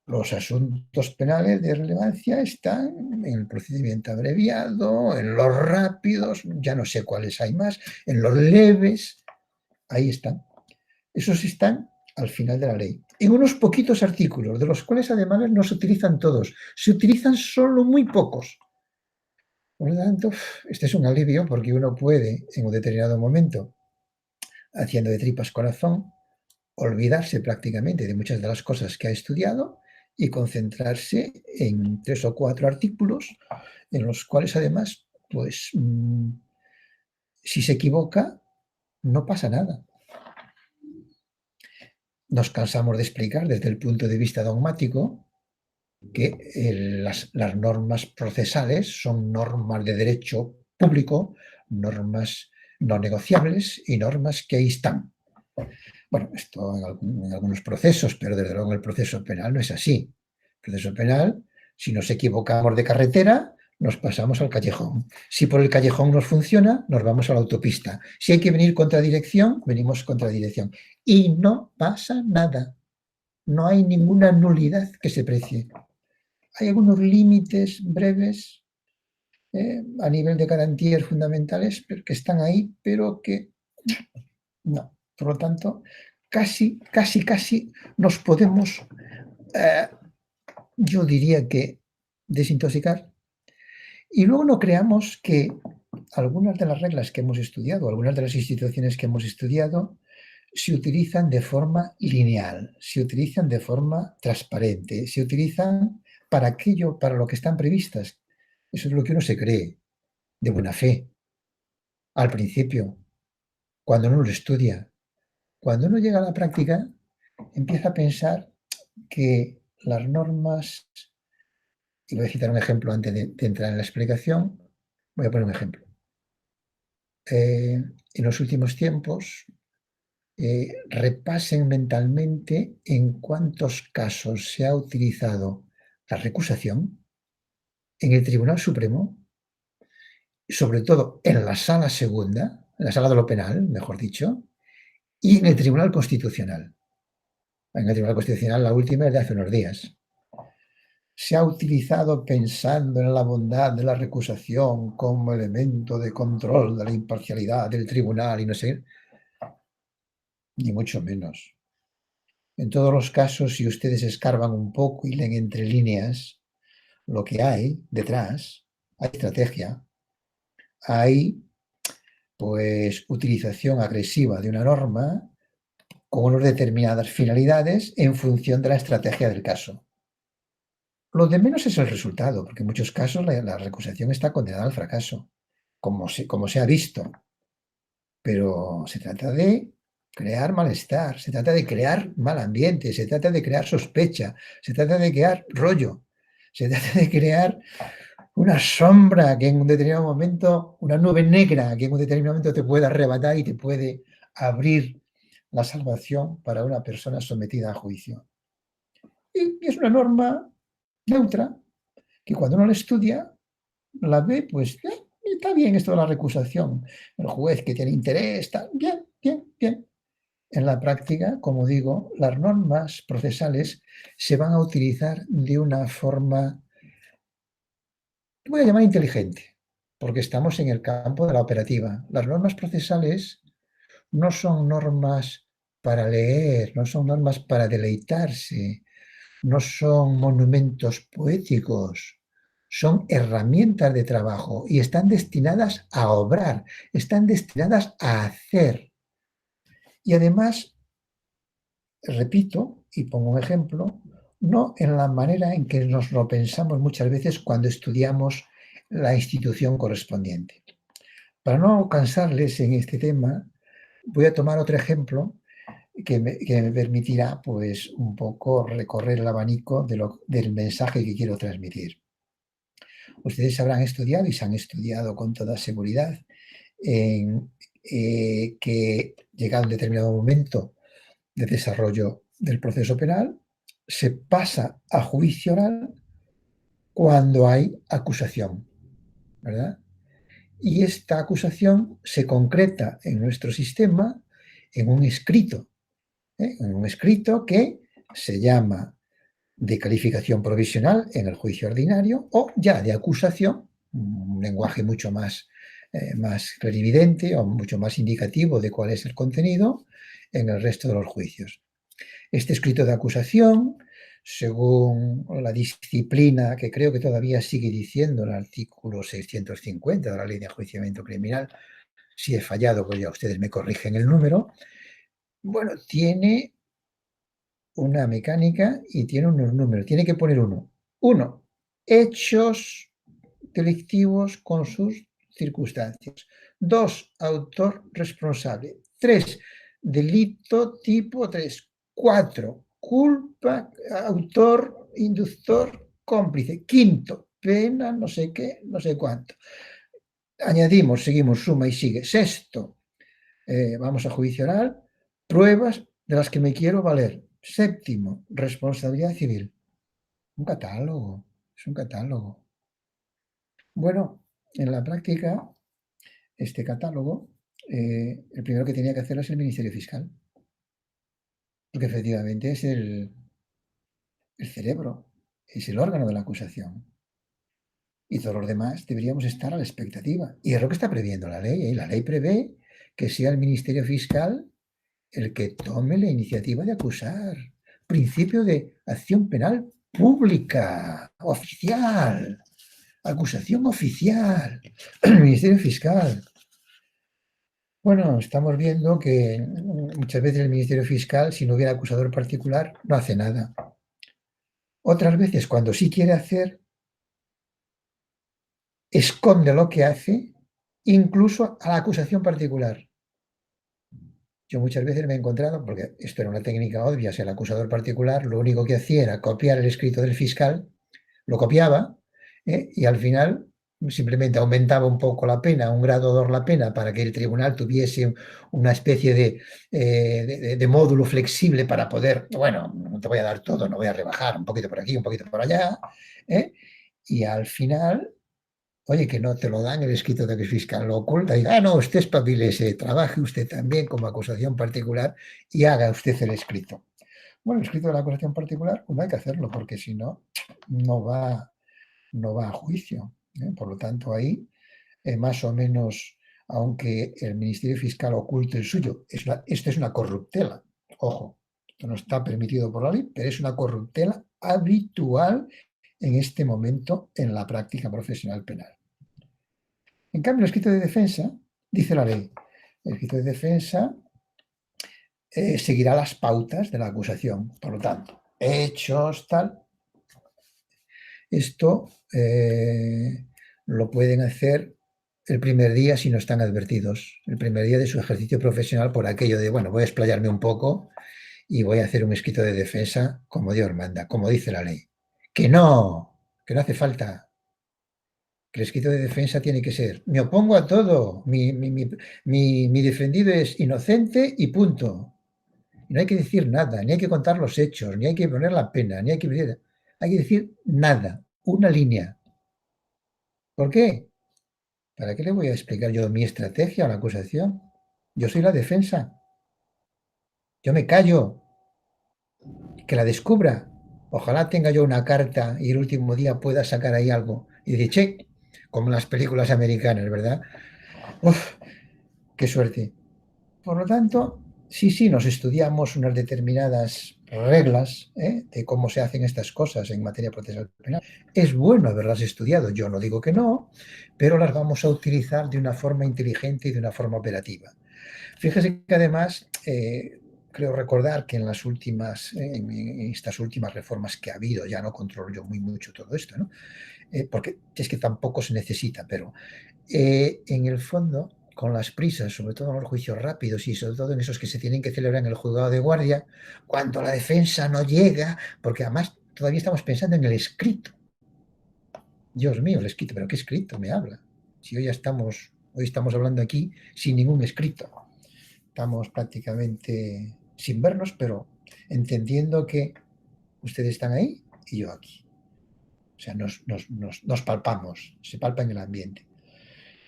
Los asuntos penales de relevancia están en el procedimiento abreviado, en los rápidos, ya no sé cuáles hay más, en los leves, ahí están. Esos están al final de la ley. En unos poquitos artículos, de los cuales además no se utilizan todos, se utilizan solo muy pocos. Por lo tanto, este es un alivio porque uno puede, en un determinado momento, haciendo de tripas corazón, olvidarse prácticamente de muchas de las cosas que ha estudiado y concentrarse en 3 o 4 artículos en los cuales además, pues, si se equivoca, no pasa nada. Nos cansamos de explicar desde el punto de vista dogmático que las normas procesales son normas de derecho público, normas no negociables y normas que ahí están. Bueno, esto en algunos procesos, pero desde luego en el proceso penal no es así. El proceso penal, si nos equivocamos de carretera, nos pasamos al callejón. Si por el callejón nos funciona, nos vamos a la autopista. Si hay que venir contra dirección, venimos contra dirección. Y no pasa nada. No hay ninguna nulidad que se precie. Hay algunos límites breves a nivel de garantías fundamentales que están ahí, pero que no. Por lo tanto, casi nos podemos, eh, yo diría que, desintoxicar. Y luego no creamos que algunas de las reglas que hemos estudiado, algunas de las instituciones que hemos estudiado, se utilizan de forma lineal, se utilizan de forma transparente, se utilizan para aquello, para lo que están previstas. Eso es lo que uno se cree, de buena fe, al principio, cuando uno lo estudia. Cuando uno llega a la práctica, empieza a pensar que las normas, y voy a citar un ejemplo antes de entrar en la explicación, voy a poner un ejemplo. En los últimos tiempos, repasen mentalmente en cuántos casos se ha utilizado la recusación en el Tribunal Supremo, sobre todo en la sala segunda, en la sala de lo penal, mejor dicho, y en el Tribunal Constitucional. En el Tribunal Constitucional la última es de hace unos días. Se ha utilizado pensando en la bondad de la recusación como elemento de control de la imparcialidad del tribunal y no sé, ni mucho menos. En todos los casos, si ustedes escarban un poco y leen entre líneas lo que hay detrás, hay estrategia, hay pues utilización agresiva de una norma con unas determinadas finalidades en función de la estrategia del caso. Lo de menos es el resultado, porque en muchos casos la recusación está condenada al fracaso, como se ha visto. Pero se trata de crear malestar, se trata de crear mal ambiente, se trata de crear sospecha, se trata de crear rollo, se trata de crear una sombra que en un determinado momento, una nube negra que en un determinado momento te puede arrebatar y te puede abrir la salvación para una persona sometida a juicio. Y es una norma neutra que cuando uno la estudia, la ve, pues está bien esto de la recusación. El juez que tiene interés, está bien, bien, bien. En la práctica, como digo, las normas procesales se van a utilizar de una forma, voy a llamar inteligente, porque estamos en el campo de la operativa. Las normas procesales no son normas para leer, no son normas para deleitarse, no son monumentos poéticos, son herramientas de trabajo y están destinadas a obrar, están destinadas a hacer. Y además, repito y pongo un ejemplo, no en la manera en que nos lo pensamos muchas veces cuando estudiamos la institución correspondiente. Para no cansarles en este tema, voy a tomar otro ejemplo que me permitirá pues un poco recorrer el abanico del mensaje que quiero transmitir. Ustedes habrán estudiado y se han estudiado con toda seguridad que llegado a un determinado momento de desarrollo del proceso penal, se pasa a juicio oral cuando hay acusación, ¿verdad? Y esta acusación se concreta en nuestro sistema en un escrito, en un escrito que se llama de calificación provisional en el juicio ordinario o ya de acusación, un lenguaje mucho más clarividente o mucho más indicativo de cuál es el contenido en el resto de los juicios. Este escrito de acusación, según la disciplina que creo que todavía sigue diciendo el artículo 650 de la Ley de Enjuiciamiento Criminal, si he fallado, pues ya ustedes me corrigen el número, bueno, tiene una mecánica y tiene unos números. Tiene que poner uno. Uno, hechos delictivos con sus circunstancias. Dos, autor responsable. Tres, delito tipo 3. Cuatro, culpa, autor, inductor, cómplice. Quinto, pena, no sé qué, no sé cuánto. Añadimos, seguimos, suma y sigue. Sexto, vamos a juicio oral, pruebas, de las que me quiero valer. Séptimo, responsabilidad civil. Un catálogo, es un catálogo. Bueno, en la práctica, este catálogo, el primero que tenía que hacerlo es el Ministerio Fiscal, porque efectivamente es el cerebro, es el órgano de la acusación. Y todos los demás deberíamos estar a la expectativa. Y es lo que está previendo la ley. ¿Eh? La ley prevé que sea el Ministerio Fiscal el que tome la iniciativa de acusar. Principio de acción penal pública, oficial, acusación oficial, el Ministerio Fiscal. Bueno, estamos viendo que muchas veces el Ministerio Fiscal, si no hubiera acusador particular, no hace nada. Otras veces, cuando sí quiere hacer, esconde lo que hace, incluso a la acusación particular. Yo muchas veces me he encontrado, porque esto era una técnica obvia, si el acusador particular lo único que hacía era copiar el escrito del fiscal, lo copiaba, y al final simplemente aumentaba un poco la pena, un grado 2 la pena, para que el tribunal tuviese una especie de módulo flexible para poder, bueno, no te voy a dar todo, no voy a rebajar, un poquito por aquí, un poquito por allá, y al final, oye, que no te lo dan el escrito de que el fiscal lo oculta, y no, usted espabilese, trabaje usted también como acusación particular y haga usted el escrito. Bueno, el escrito de la acusación particular, pues hay que hacerlo, porque si no, no va a juicio. Por lo tanto, ahí, más o menos, aunque el Ministerio Fiscal oculte el suyo, esto es una corruptela. Ojo, esto no está permitido por la ley, pero es una corruptela habitual en este momento en la práctica profesional penal. En cambio, el escrito de defensa, dice la ley, el escrito de defensa seguirá las pautas de la acusación. Por lo tanto, hechos, tal. Esto lo pueden hacer el primer día si no están advertidos, el primer día de su ejercicio profesional, por aquello de, bueno, voy a explayarme un poco y voy a hacer un escrito de defensa como Dios manda, como dice la ley. Que no hace falta. Que el escrito de defensa tiene que ser, me opongo a todo, mi defendido es inocente y punto. No hay que decir nada, ni hay que contar los hechos, ni hay que poner la pena, ni hay que decir nada, una línea. ¿Por qué? ¿Para qué le voy a explicar yo mi estrategia a la acusación? Yo soy la defensa. Yo me callo, que la descubra. Ojalá tenga yo una carta y el último día pueda sacar ahí algo y decir, che, como en las películas americanas, ¿verdad? Uf, qué suerte. Por lo tanto, sí, nos estudiamos unas determinadas reglas de cómo se hacen estas cosas en materia procesal penal. Es bueno haberlas estudiado, yo no digo que no, pero las vamos a utilizar de una forma inteligente y de una forma operativa. Fíjese que además, creo recordar que en las últimas, en estas últimas reformas que ha habido, ya no controlo yo muy mucho todo esto, ¿no? Porque es que tampoco se necesita, pero en el fondo, con las prisas, sobre todo en los juicios rápidos y sobre todo en esos que se tienen que celebrar en el juzgado de guardia, cuando la defensa no llega, porque además todavía estamos pensando en el escrito. Dios mío, el escrito, ¿pero qué escrito me habla? Si hoy estamos hablando aquí sin ningún escrito. Estamos prácticamente sin vernos, pero entendiendo que ustedes están ahí y yo aquí. O sea, nos palpamos, se palpa en el ambiente.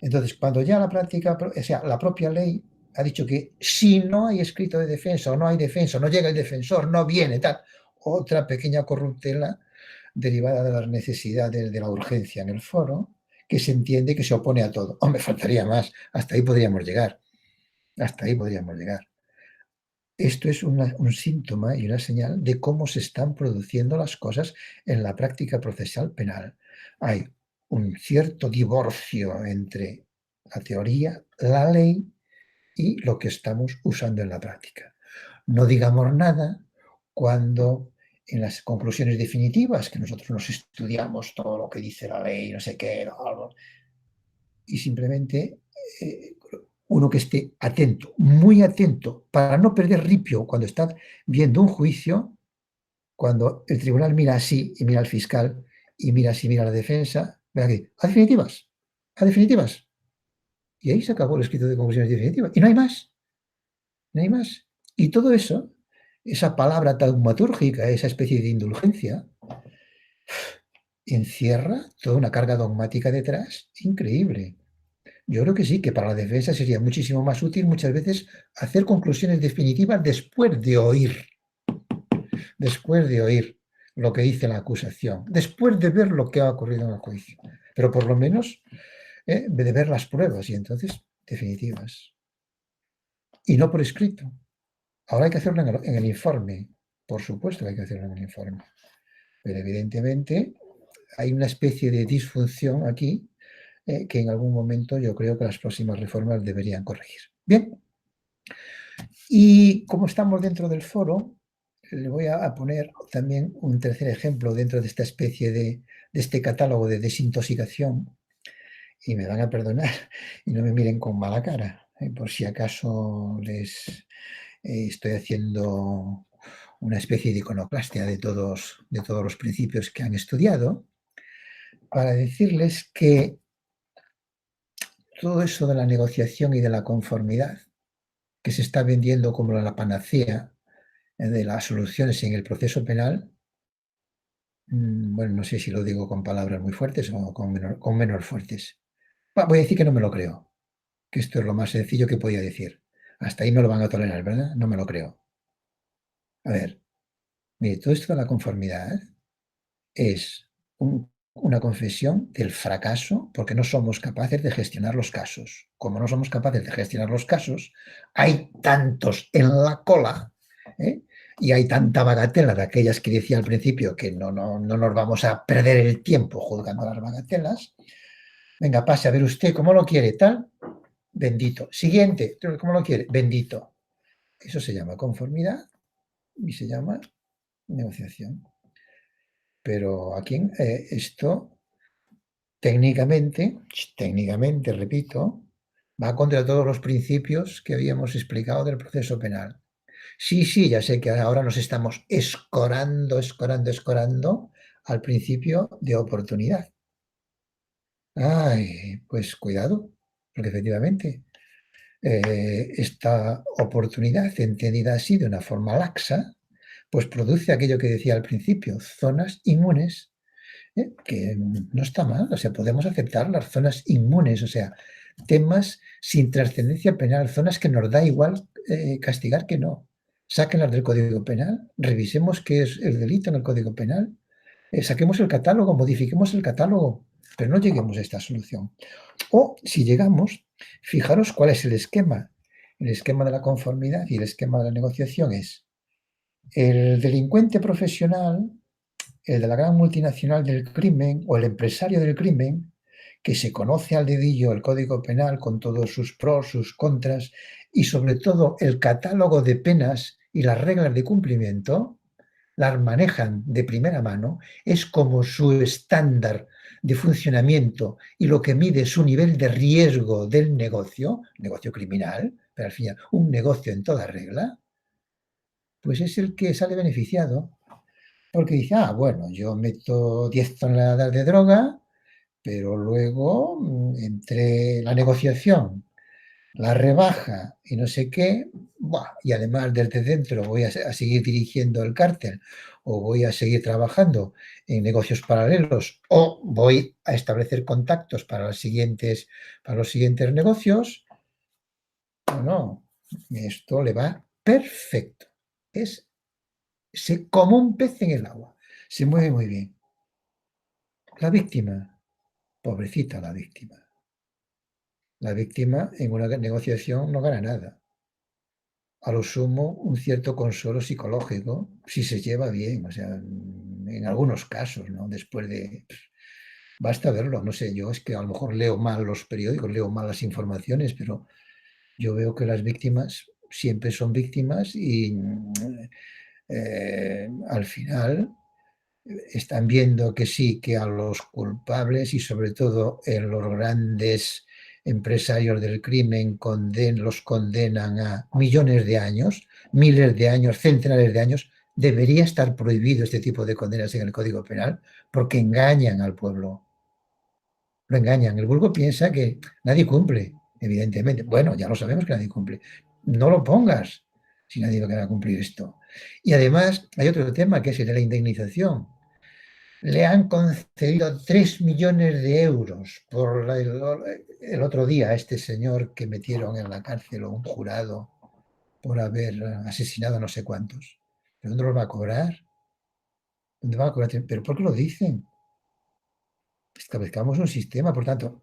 Entonces, cuando ya la práctica, o sea, la propia ley ha dicho que si no hay escrito de defensa o no hay defensa, no llega el defensor, no viene, tal, otra pequeña corruptela derivada de las necesidades de la urgencia en el foro, que se entiende que se opone a todo. Hombre, faltaría más, hasta ahí podríamos llegar, hasta ahí podríamos llegar. Esto es un síntoma y una señal de cómo se están produciendo las cosas en la práctica procesal penal. Hay un cierto divorcio entre la teoría, la ley y lo que estamos usando en la práctica. No digamos nada cuando en las conclusiones definitivas, que nosotros nos estudiamos todo lo que dice la ley, no sé qué, y simplemente uno que esté atento, muy atento, para no perder ripio cuando está viendo un juicio, cuando el tribunal mira así y mira al fiscal y mira así, mira a la defensa, ve aquí, a definitivas, a definitivas. Y ahí se acabó el escrito de conclusiones definitivas. Y no hay más, no hay más. Y todo eso esa palabra taumatúrgica, esa especie de indulgencia, encierra toda una carga dogmática detrás increíble. Yo creo que sí, que para la defensa sería muchísimo más útil muchas veces hacer conclusiones definitivas después de oír lo que dice la acusación, después de ver lo que ha ocurrido en el juicio, pero por lo menos de ver las pruebas y entonces definitivas. Y no por escrito. Ahora hay que hacerlo en el informe, por supuesto que hay que hacerlo en el informe, pero evidentemente hay una especie de disfunción aquí que en algún momento yo creo que las próximas reformas deberían corregir. Bien, y como estamos dentro del foro, le voy a poner también un tercer ejemplo dentro de esta especie de este catálogo de desintoxicación, y me van a perdonar y no me miren con mala cara, por si acaso les estoy haciendo una especie de iconoclastia de todos los principios que han estudiado, para decirles que todo eso de la negociación y de la conformidad, que se está vendiendo como la panacea de las soluciones en el proceso penal, bueno, no sé si lo digo con palabras muy fuertes o con menos fuertes. Voy a decir que no me lo creo, que esto es lo más sencillo que podía decir. Hasta ahí me lo van a tolerar, ¿verdad? No me lo creo. A ver, mire, todo esto de la conformidad es una confesión del fracaso porque no somos capaces de gestionar los casos. Como no somos capaces de gestionar los casos, hay tantos en la cola, ¿eh? Y hay tanta bagatela de aquellas que decía al principio que no nos vamos a perder el tiempo juzgando las bagatelas. Venga, pase a ver usted cómo lo quiere, tal, bendito. Siguiente, ¿cómo lo quiere? Bendito. Eso se llama conformidad y se llama negociación. Pero aquí esto técnicamente, repito, va contra todos los principios que habíamos explicado del proceso penal. Sí, ya sé que ahora nos estamos escorando al principio de oportunidad. Ay, pues cuidado, porque efectivamente esta oportunidad, entendida así de una forma laxa, pues produce aquello que decía al principio, zonas inmunes, que no está mal, o sea, podemos aceptar las zonas inmunes, o sea, temas sin trascendencia penal, zonas que nos da igual castigar que no. Sáquenlas del Código Penal, revisemos qué es el delito en el Código Penal, saquemos el catálogo, modifiquemos el catálogo, pero no lleguemos a esta solución. O si llegamos, fijaros cuál es el esquema. El esquema de la conformidad y el esquema de la negociación es el delincuente profesional, el de la gran multinacional del crimen o el empresario del crimen, que se conoce al dedillo el Código Penal con todos sus pros, sus contras y sobre todo el catálogo de penas y las reglas de cumplimiento, las manejan de primera mano, es como su estándar de funcionamiento y lo que mide su nivel de riesgo del negocio criminal, pero al final un negocio en toda regla, pues es el que sale beneficiado. Porque dice, bueno, yo meto 10 toneladas de droga, pero luego entre la negociación, la rebaja y no sé qué, y además desde dentro voy a seguir dirigiendo el cártel o voy a seguir trabajando en negocios paralelos o voy a establecer contactos para los siguientes negocios, no, esto le va perfecto. Es como un pez en el agua, se mueve muy bien. La víctima, pobrecita la víctima. La víctima en una negociación no gana nada. A lo sumo, un cierto consuelo psicológico, si se lleva bien, o sea, en algunos casos, ¿no? Después de... Basta verlo, no sé, yo es que a lo mejor leo mal los periódicos, leo mal las informaciones, pero yo veo que las víctimas siempre son víctimas y al final están viendo que sí, que a los culpables y sobre todo en los grandes empresarios del crimen los condenan a millones de años, miles de años, centenares de años. Debería estar prohibido este tipo de condenas en el Código Penal porque engañan al pueblo. Lo engañan. El vulgo piensa que nadie cumple, evidentemente. Bueno, ya lo sabemos que nadie cumple. No lo pongas si nadie va a cumplir esto. Y además hay otro tema que es el de la indemnización. Le han concedido 3 millones de euros por el otro día a este señor que metieron en la cárcel o un jurado por haber asesinado a no sé cuántos. ¿Pero dónde los va a cobrar? ¿Dónde va a cobrar? ¿Pero por qué lo dicen? Establezcamos un sistema, por tanto,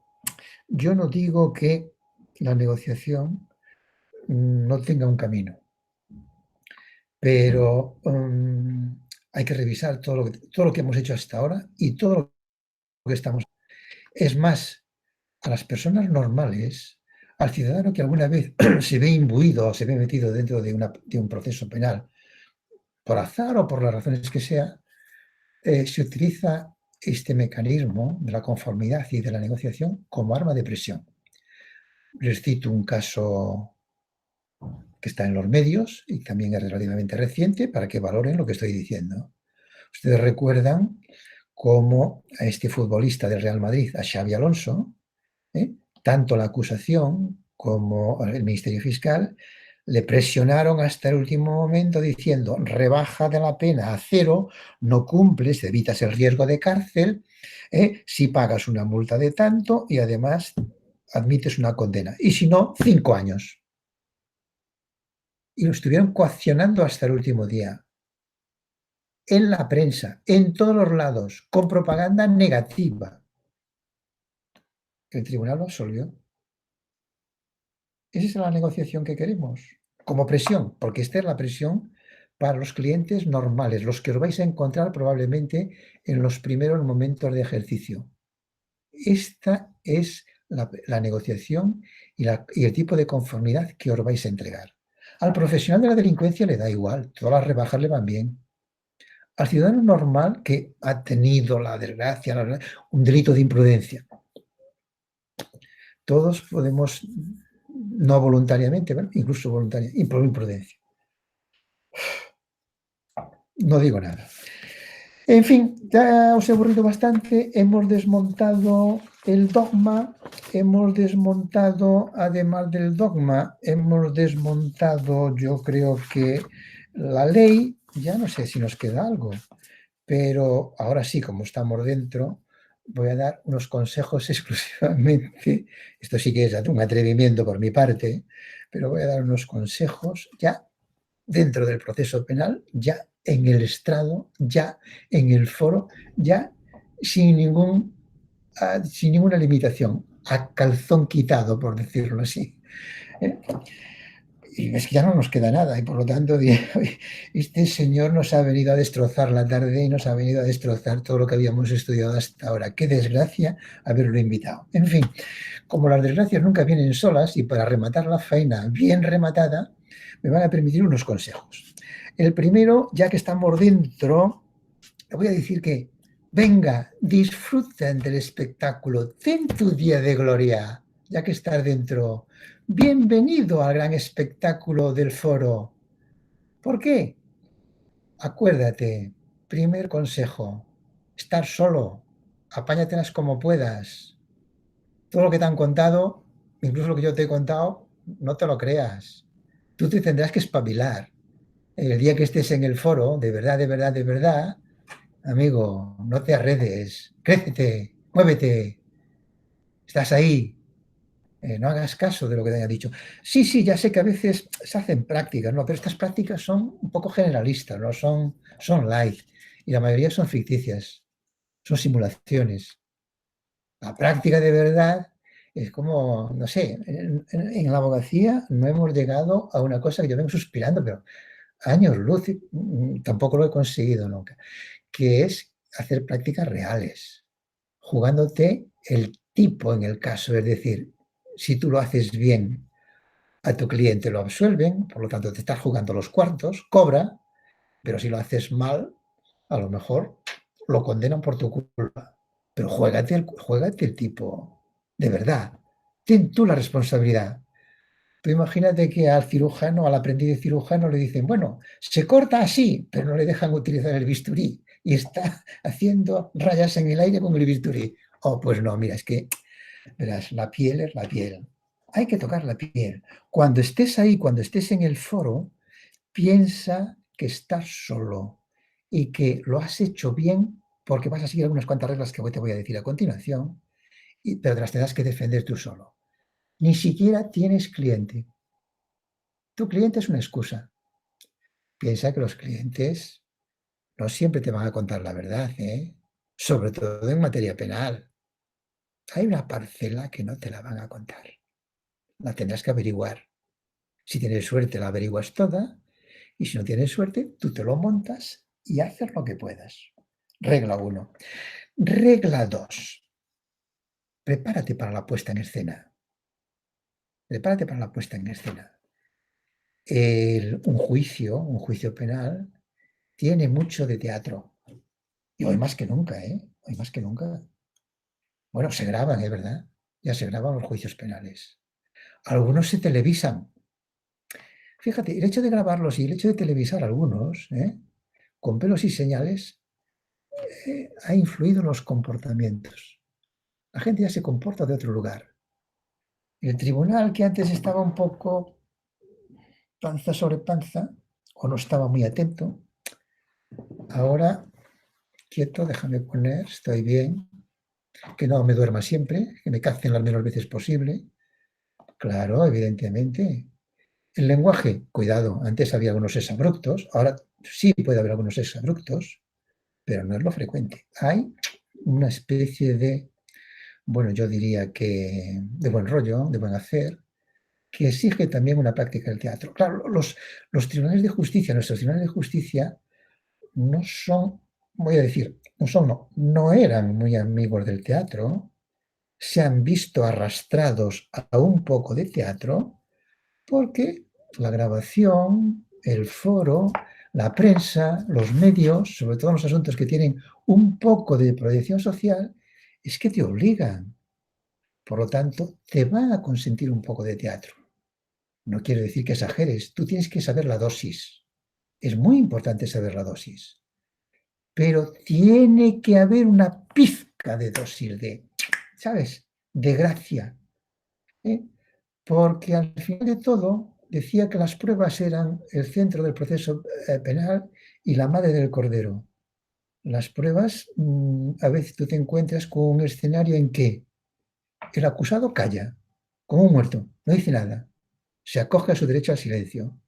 yo no digo que la negociación no tenga un camino, pero hay que revisar todo lo que hemos hecho hasta ahora y todo lo que estamos. Es más, a las personas normales, al ciudadano que alguna vez se ve imbuido o se ve metido dentro de un proceso penal, por azar o por las razones que sea, se utiliza este mecanismo de la conformidad y de la negociación como arma de presión. Les cito un caso que está en los medios y también es relativamente reciente para que valoren lo que estoy diciendo. Ustedes recuerdan cómo a este futbolista del Real Madrid, a Xabi Alonso, tanto la acusación como el Ministerio Fiscal le presionaron hasta el último momento diciendo rebaja de la pena a 0, no cumples, evitas el riesgo de cárcel, si pagas una multa de tanto y además admites una condena. Y si no, 5 años. Y lo estuvieron coaccionando hasta el último día. En la prensa, en todos los lados, con propaganda negativa. El tribunal lo absolvió. Esa es la negociación que queremos, como presión, porque esta es la presión para los clientes normales, los que os vais a encontrar probablemente en los primeros momentos de ejercicio. Esta es la negociación y el tipo de conformidad que os vais a entregar. Al profesional de la delincuencia le da igual, todas las rebajas le van bien. Al ciudadano normal que ha tenido la desgracia, un delito de imprudencia. Todos podemos, no voluntariamente, bueno, incluso voluntariamente, por imprudencia. No digo nada. En fin, ya os he aburrido bastante, hemos desmontado el dogma, hemos desmontado, además del dogma, hemos desmontado, yo creo que la ley, ya no sé si nos queda algo, pero ahora sí, como estamos dentro, voy a dar unos consejos exclusivamente, esto sí que es un atrevimiento por mi parte, pero voy a dar unos consejos ya dentro del proceso penal, ya en el estrado, ya en el foro, ya sin ninguna limitación, a calzón quitado, por decirlo así. Y es que ya no nos queda nada y por lo tanto este señor nos ha venido a destrozar la tarde y nos ha venido a destrozar todo lo que habíamos estudiado hasta ahora. Qué desgracia haberlo invitado. En fin, como las desgracias nunca vienen solas y para rematar la faena bien rematada, me van a permitir unos consejos. El primero, ya que estamos dentro, le voy a decir que venga, disfruten del espectáculo, ten tu día de gloria, ya que estás dentro. Bienvenido al gran espectáculo del foro. ¿Por qué? Acuérdate, primer consejo, estar solo, apáñatelas como puedas. Todo lo que te han contado, incluso lo que yo te he contado, no te lo creas. Tú te tendrás que espabilar. El día que estés en el foro, de verdad, de verdad, de verdad, amigo, no te arredes, crécete, muévete, estás ahí, no hagas caso de lo que te haya dicho. Sí, sí, ya sé que a veces se hacen prácticas, ¿no? Pero estas prácticas son un poco generalistas, ¿no? Son light y la mayoría son ficticias, son simulaciones. La práctica de verdad es como, no sé, en la abogacía no hemos llegado a una cosa que yo vengo suspirando, pero años luz, tampoco lo he conseguido nunca, que es hacer prácticas reales, jugándote el tipo en el caso, es decir, si tú lo haces bien, a tu cliente lo absuelven, por lo tanto te estás jugando los cuartos, cobra, pero si lo haces mal, a lo mejor lo condenan por tu culpa. Pero juégate el tipo de verdad. Ten tú la responsabilidad. Tú imagínate que al cirujano, al aprendiz de cirujano, le dicen, bueno, se corta así, pero no le dejan utilizar el bisturí y está haciendo rayas en el aire con el bisturí. Oh, pues no, mira, es que, verás, la piel es la piel. Hay que tocar la piel. Cuando estés ahí, cuando estés en el foro, piensa que estás solo y que lo has hecho bien porque vas a seguir algunas cuantas reglas que te voy a decir a continuación, pero te las tendrás que defender tú solo. Ni siquiera tienes cliente. Tu cliente es una excusa. Piensa que los clientes no siempre te van a contar la verdad, ¿eh? Sobre todo en materia penal. Hay una parcela que no te la van a contar. La tendrás que averiguar. Si tienes suerte, la averiguas toda. Y si no tienes suerte, tú te lo montas y haces lo que puedas. Regla 1. Regla 2. Prepárate para la puesta en escena. Prepárate para la puesta en escena. Un juicio penal, tiene mucho de teatro. Y hoy más que nunca, ¿eh? Hoy más que nunca. Bueno, se graban, ¿es verdad? Ya se graban los juicios penales. Algunos se televisan. Fíjate, el hecho de grabarlos y el hecho de televisar algunos, con pelos y señales, ha influido en los comportamientos. La gente ya se comporta de otro lugar. El tribunal, que antes estaba un poco panza sobre panza, o no estaba muy atento, ahora, quieto, déjame poner, estoy bien, que no me duerma siempre, que me cacen las menos veces posible. Claro, evidentemente. El lenguaje, cuidado, antes había algunos exabruptos, ahora sí puede haber algunos exabruptos, pero no es lo frecuente. Hay una especie de, bueno, yo diría que de buen rollo, de buen hacer, que exige también una práctica del teatro. Claro, los tribunales de justicia, nuestros tribunales de justicia, no son, voy a decir, no eran muy amigos del teatro, se han visto arrastrados a un poco de teatro porque la grabación, el foro, la prensa, los medios, sobre todo los asuntos que tienen un poco de proyección social, es que te obligan. Por lo tanto, te van a consentir un poco de teatro. No quiero decir que exageres, tú tienes que saber la dosis. Es muy importante saber la dosis. Pero tiene que haber una pizca de dosis de, ¿sabes? De gracia. Porque al final de todo decía que las pruebas eran el centro del proceso penal y la madre del cordero. Las pruebas, a veces tú te encuentras con un escenario en que el acusado calla, como un muerto, no dice nada, se acoge a su derecho al silencio.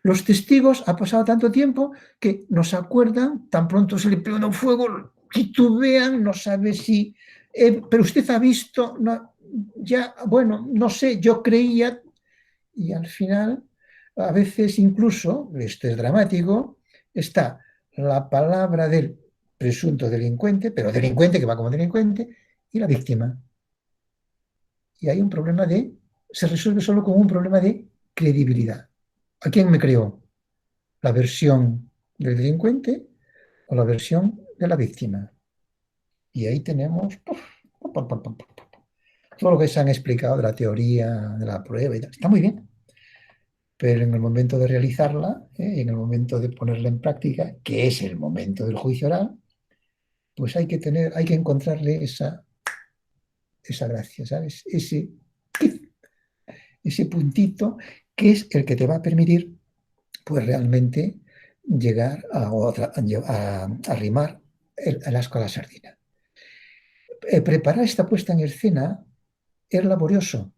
Los testigos, ha pasado tanto tiempo que no se acuerdan, tan pronto se le pega un fuego, titubean, no sabe si... pero usted ha visto, no, ya, bueno, no sé, yo creía, y al final, a veces incluso, esto es dramático, está la palabra del presunto delincuente, pero delincuente que va como delincuente, y la víctima. Y hay un problema se resuelve solo con un problema de credibilidad. ¿A quién me creo? ¿La versión del delincuente o la versión de la víctima? Y ahí tenemos todo lo que se han explicado de la teoría, de la prueba y tal. Está muy bien. Pero en el momento de realizarla, en el momento de ponerla en práctica, que es el momento del juicio oral, pues hay que encontrarle esa gracia, ¿sabes? Ese puntito que es el que te va a permitir, pues realmente llegar a arrimar el asco a la sardina. Preparar esta puesta en escena es laborioso.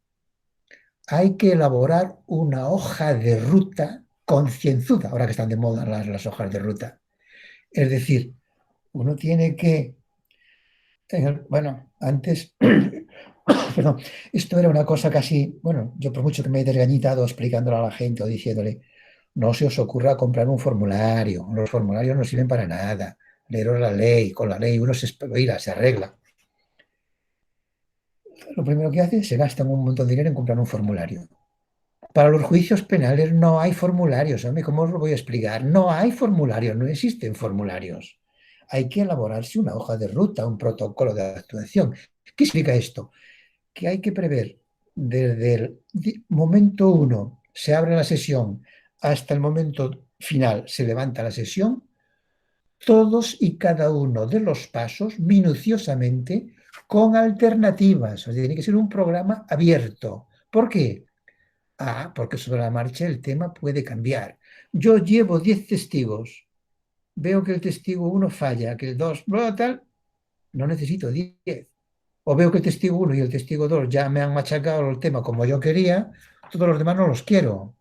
Hay que elaborar una hoja de ruta concienzuda, ahora que están de moda las hojas de ruta. Es decir, uno tiene que, bueno, antes, perdón, esto era una cosa casi, bueno, yo por mucho que me he desgañitado explicándolo a la gente o diciéndole, no se os ocurra comprar un formulario, los formularios no sirven para nada, leeros la ley, con la ley uno se espabila, se arregla. Lo primero que hace es se gastan un montón de dinero en comprar un formulario. Para los juicios penales no hay formularios, hombre, ¿cómo os lo voy a explicar? No hay formularios, no existen formularios. Hay que elaborarse una hoja de ruta, un protocolo de actuación. ¿Qué significa esto? Que hay que prever desde el momento 1, se abre la sesión, hasta el momento final, se levanta la sesión, todos y cada uno de los pasos minuciosamente con alternativas. O sea, tiene que ser un programa abierto. ¿Por qué? porque sobre la marcha el tema puede cambiar. Yo llevo 10 testigos, veo que el testigo uno falla, que el 2, tal, no necesito 10. O veo que el testigo uno y el testigo 2 ya me han machacado el tema como yo quería, todos los demás no los quiero.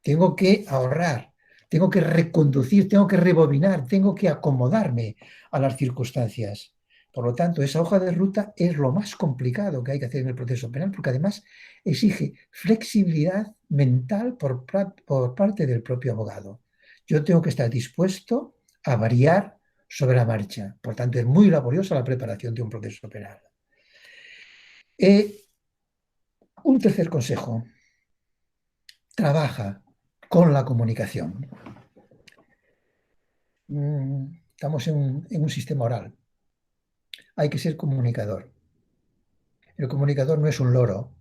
Tengo que ahorrar, tengo que reconducir, tengo que rebobinar, tengo que acomodarme a las circunstancias. Por lo tanto, esa hoja de ruta es lo más complicado que hay que hacer en el proceso penal, porque además exige flexibilidad mental por parte del propio abogado. Yo tengo que estar dispuesto a variar sobre la marcha. Por tanto, es muy laboriosa la preparación de un proceso penal. Un tercer consejo: trabaja con la comunicación. Estamos en un sistema oral. Hay que ser comunicador. El comunicador no es un loro.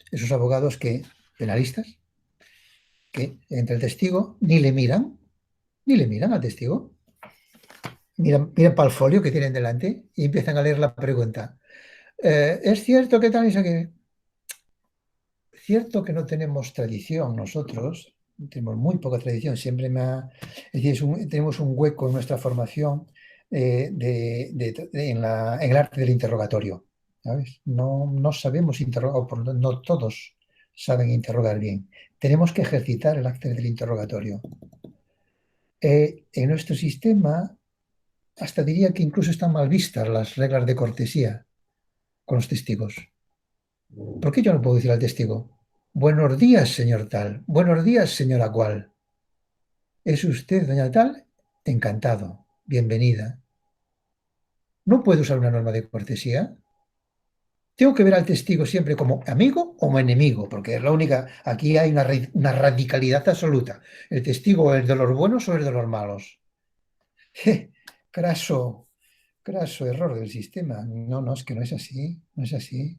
Esos abogados penalistas, que entre el testigo ni le miran al testigo, miran para el folio que tienen delante y empiezan a leer la pregunta. ¿Es cierto que tal y que? Cierto que no tenemos tradición nosotros, tenemos muy poca tradición, es decir, tenemos un hueco en nuestra formación en el arte del interrogatorio, ¿sabes? No sabemos interrogar, no todos saben interrogar bien. Tenemos que ejercitar el arte del interrogatorio. En nuestro sistema, hasta diría que incluso están mal vistas las reglas de cortesía con los testigos. ¿Por qué yo no puedo decir al testigo: buenos días, señor tal, buenos días, señora cual? ¿Es usted doña tal? Encantado, bienvenida. ¿No puedo usar una norma de cortesía? Tengo que ver al testigo siempre como amigo o como enemigo, porque es la única, aquí hay una radicalidad absoluta. ¿El testigo es de los buenos o es de los malos? Craso, craso error del sistema. No, es que no es así, no es así.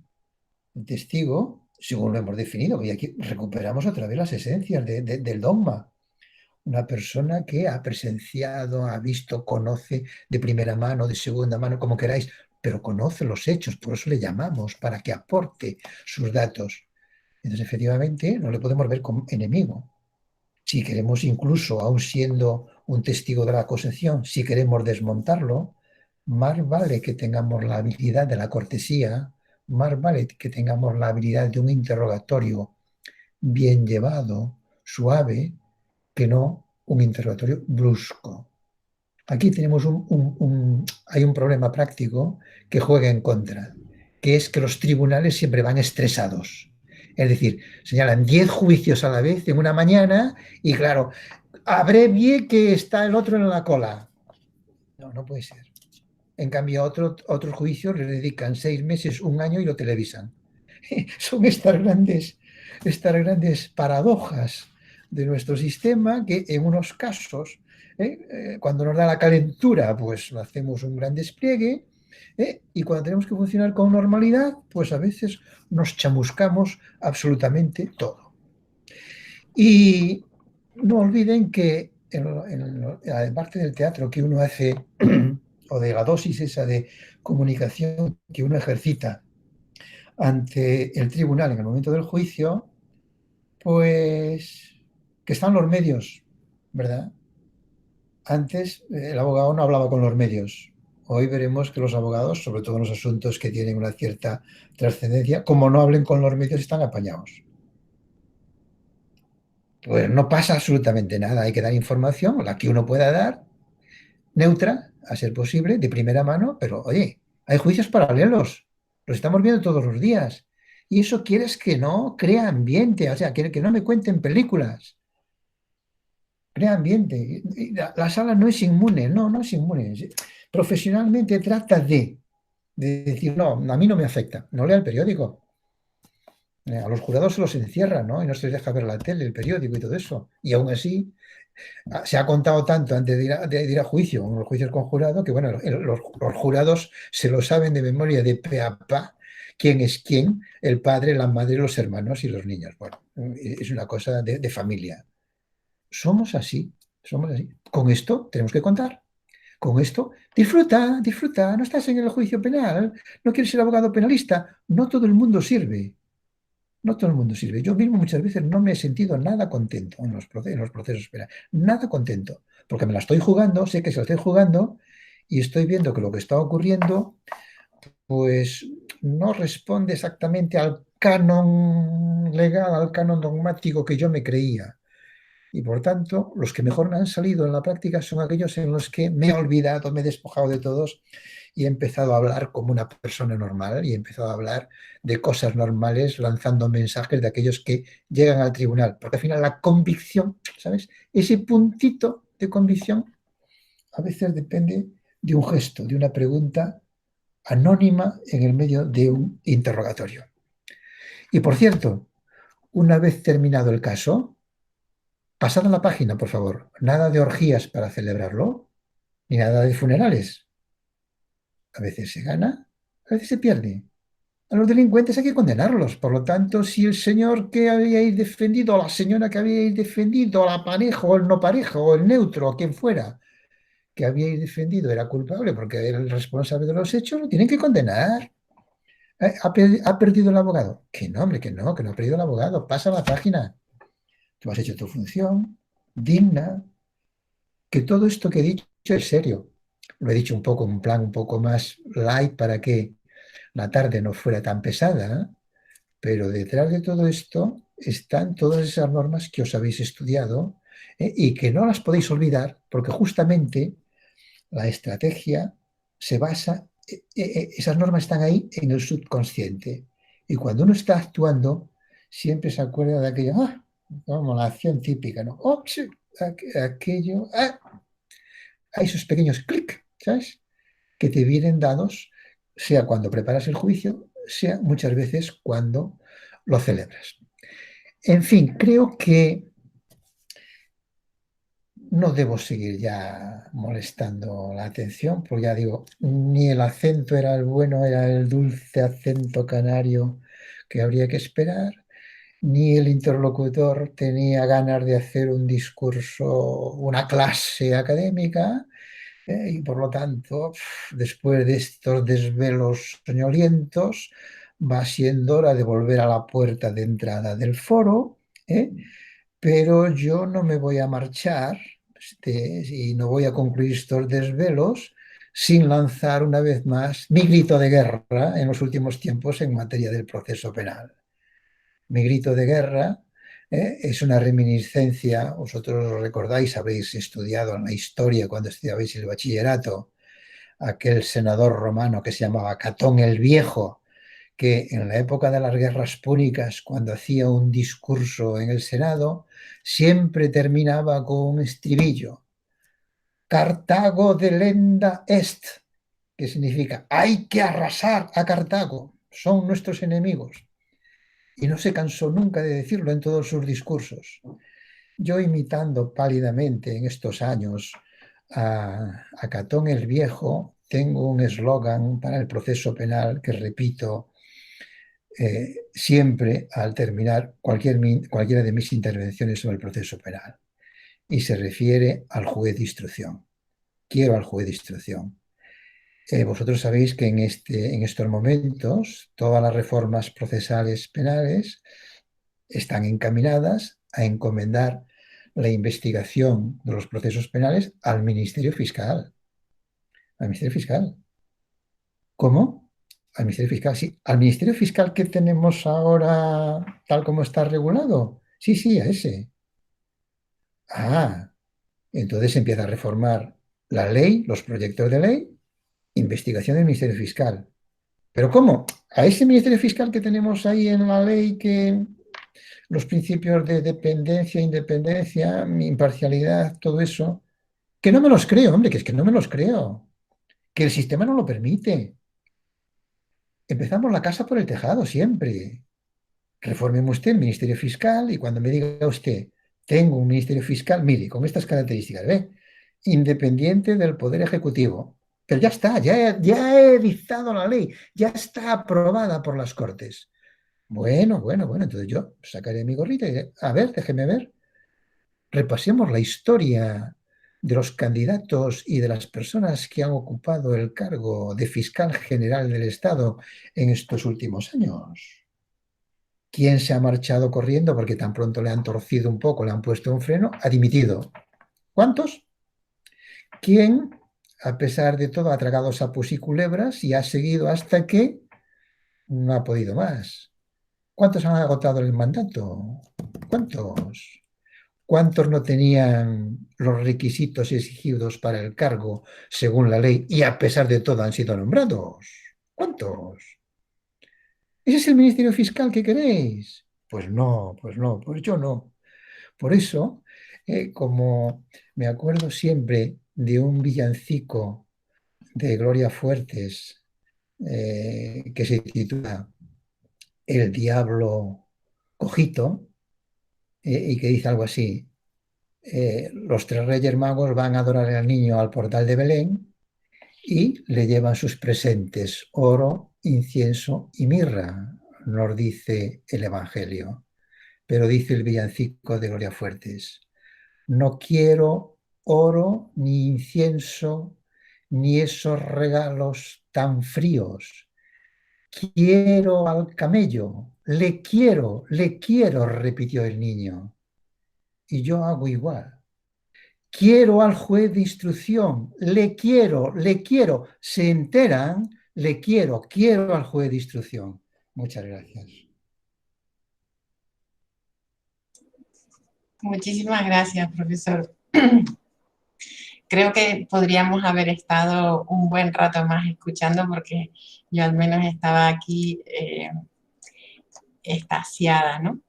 El testigo, según lo hemos definido, y aquí recuperamos otra vez las esencias del dogma. Una persona que ha presenciado, ha visto, conoce de primera mano, de segunda mano, como queráis, pero conoce los hechos, por eso le llamamos, para que aporte sus datos. Entonces, efectivamente, no le podemos ver como enemigo. Si queremos, incluso, aun siendo un testigo de la acusación, si queremos desmontarlo, más vale que tengamos la habilidad de la cortesía, más vale que tengamos la habilidad de un interrogatorio bien llevado, suave, que no un interrogatorio brusco. Aquí tenemos hay un problema práctico que juega en contra, que es que los tribunales siempre van estresados. Es decir, señalan 10 juicios a la vez en una mañana y claro, abrevie que está el otro en la cola. No puede ser. En cambio, otros juicios le dedican 6 meses, un año y lo televisan. Son estas grandes paradojas de nuestro sistema que en unos casos, cuando nos da la calentura, pues hacemos un gran despliegue, y cuando tenemos que funcionar con normalidad, pues a veces nos chamuscamos absolutamente todo. Y no olviden que aparte del teatro que uno hace, o de la dosis esa de comunicación que uno ejercita ante el tribunal en el momento del juicio, pues que están los medios, ¿verdad? Antes el abogado no hablaba con los medios. Hoy veremos que los abogados, sobre todo en los asuntos que tienen una cierta trascendencia, como no hablen con los medios, están apañados. Pues no pasa absolutamente nada. Hay que dar información, la que uno pueda dar, neutra, a ser posible, de primera mano, pero oye, hay juicios paralelos, los estamos viendo todos los días. Y eso quieres que no crea ambiente, o sea, que no me cuenten películas. Crea ambiente. La sala no es inmune, no es inmune. Profesionalmente trata de decir, no, a mí no me afecta, no lea el periódico. A los jurados se los encierra, ¿no? Y no se les deja ver la tele, el periódico y todo eso. Y aún así, se ha contado tanto antes de ir a juicio, en los juicios con jurado, que bueno, los jurados se lo saben de memoria de pe a pa, quién es quién, el padre, la madre, los hermanos y los niños. Bueno, es una cosa de familia. Somos así, somos así. Con esto tenemos que contar. Con esto, disfruta, no estás en el juicio penal, no quieres ser abogado penalista. No todo el mundo sirve. No todo el mundo sirve. Yo mismo muchas veces no me he sentido nada contento en los procesos penales. Nada contento. Porque me la estoy jugando, sé que se la estoy jugando y estoy viendo que lo que está ocurriendo pues no responde exactamente al canon legal, al canon dogmático que yo me creía. Y por tanto, los que mejor me han salido en la práctica son aquellos en los que me he olvidado, me he despojado de todos y he empezado a hablar como una persona normal y he empezado a hablar de cosas normales, lanzando mensajes de aquellos que llegan al tribunal. Porque al final la convicción, ¿sabes? Ese puntito de convicción a veces depende de un gesto, de una pregunta anónima en el medio de un interrogatorio. Y por cierto, una vez terminado el caso, pasad a la página, por favor. Nada de orgías para celebrarlo, ni nada de funerales. A veces se gana, a veces se pierde. A los delincuentes hay que condenarlos. Por lo tanto, si el señor que habíais defendido, o la señora que habíais defendido, o la pareja, o el no pareja, o el neutro, o quien fuera, que habíais defendido era culpable porque era el responsable de los hechos, lo tienen que condenar. ¿Ha perdido el abogado? Que no, hombre, que no ha perdido el abogado. Pasa a la página. Tú has hecho tu función digna, que todo esto que he dicho es serio. Lo he dicho un poco, un plan un poco más light para que la tarde no fuera tan pesada, pero detrás de todo esto están todas esas normas que os habéis estudiado y que no las podéis olvidar porque justamente la estrategia se basa, esas normas están ahí en el subconsciente. Y cuando uno está actuando, siempre se acuerda de aquello, como la acción típica, ¿no? Oh, sí, aquello, hay esos pequeños clics, ¿sabes? Que te vienen dados, sea cuando preparas el juicio, sea muchas veces cuando lo celebras. En fin, creo que no debo seguir ya molestando la atención, porque ya digo, ni el acento era el bueno, era el dulce acento canario que habría que esperar, ni el interlocutor tenía ganas de hacer un discurso, una clase académica, y por lo tanto, después de estos desvelos soñolientos, va siendo hora de volver a la puerta de entrada del foro, ¿eh? Pero yo no me voy a marchar y no voy a concluir estos desvelos sin lanzar una vez más mi grito de guerra en los últimos tiempos en materia del proceso penal. Mi grito de guerra es una reminiscencia, vosotros lo recordáis, habéis estudiado en la historia cuando estudiabais el bachillerato, aquel senador romano que se llamaba Catón el Viejo, que en la época de las guerras púnicas, cuando hacía un discurso en el Senado, siempre terminaba con un estribillo. Cartago delenda est, que significa hay que arrasar a Cartago, son nuestros enemigos. Y no se cansó nunca de decirlo en todos sus discursos. Yo imitando pálidamente en estos años a Catón el Viejo, tengo un eslogan para el proceso penal que repito siempre al terminar cualquiera de mis intervenciones sobre el proceso penal. Y se refiere al juez de instrucción. Quiero al juez de instrucción. Vosotros sabéis que en estos momentos todas las reformas procesales penales están encaminadas a encomendar la investigación de los procesos penales al Ministerio Fiscal. Al Ministerio Fiscal. ¿Cómo? Al Ministerio Fiscal, sí. ¿Al Ministerio Fiscal que tenemos ahora tal como está regulado? Sí, sí, a ese. Ah, entonces empieza a reformar la ley, los proyectos de ley, investigación del Ministerio Fiscal. ¿Pero cómo? A ese Ministerio Fiscal que tenemos ahí en la ley, que los principios de dependencia, independencia, imparcialidad, todo eso, que no me los creo, hombre, que es que no me los creo, que el sistema no lo permite. Empezamos la casa por el tejado siempre. Reformeme usted el Ministerio Fiscal y cuando me diga usted, tengo un Ministerio Fiscal, mire, con estas características, ¿ve? Independiente del Poder Ejecutivo. Pero ya está, ya he dictado la ley, ya está aprobada por las Cortes. Bueno, entonces yo sacaré mi gorrita y diré, a ver, déjeme ver, repasemos la historia de los candidatos y de las personas que han ocupado el cargo de fiscal general del Estado en estos últimos años. ¿Quién se ha marchado corriendo porque tan pronto le han torcido un poco, le han puesto un freno? Ha dimitido. ¿Cuántos? ¿Quién, a pesar de todo, ha tragado sapos y culebras y ha seguido hasta que no ha podido más? ¿Cuántos han agotado el mandato? ¿Cuántos? ¿Cuántos no tenían los requisitos exigidos para el cargo según la ley y a pesar de todo han sido nombrados? ¿Cuántos? ¿Ese es el Ministerio Fiscal que queréis? Pues no, pues yo no. Por eso, como me acuerdo siempre de un villancico de Gloria Fuertes que se titula El Diablo Cojito y que dice algo así. Los tres reyes magos van a adorar al niño al portal de Belén y le llevan sus presentes, oro, incienso y mirra, nos dice el Evangelio. Pero dice el villancico de Gloria Fuertes, no quiero oro, ni incienso, ni esos regalos tan fríos. Quiero al camello, le quiero, repitió el niño. Y yo hago igual. Quiero al juez de instrucción, le quiero. ¿Se enteran? Le quiero al juez de instrucción. Muchas gracias. Muchísimas gracias, profesor. Creo que podríamos haber estado un buen rato más escuchando porque yo al menos estaba aquí extasiada, ¿no?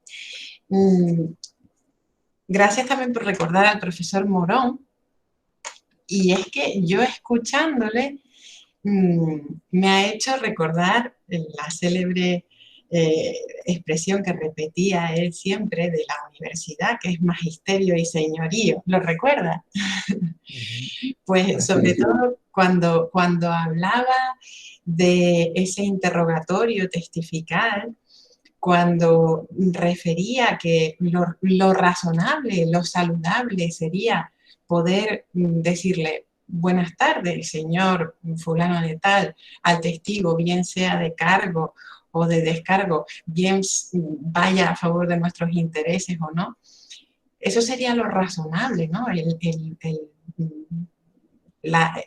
Gracias también por recordar al profesor Morón. Y es que yo escuchándole me ha hecho recordar la célebre expresión que repetía él siempre de la universidad, que es magisterio y señorío. ¿Lo recuerda? Pues sobre todo cuando hablaba de ese interrogatorio testifical, cuando refería que lo razonable, lo saludable sería poder decirle buenas tardes, señor fulano de tal, al testigo, bien sea de cargo o de descargo, bien vaya a favor de nuestros intereses o no. Eso sería lo razonable, ¿no? La,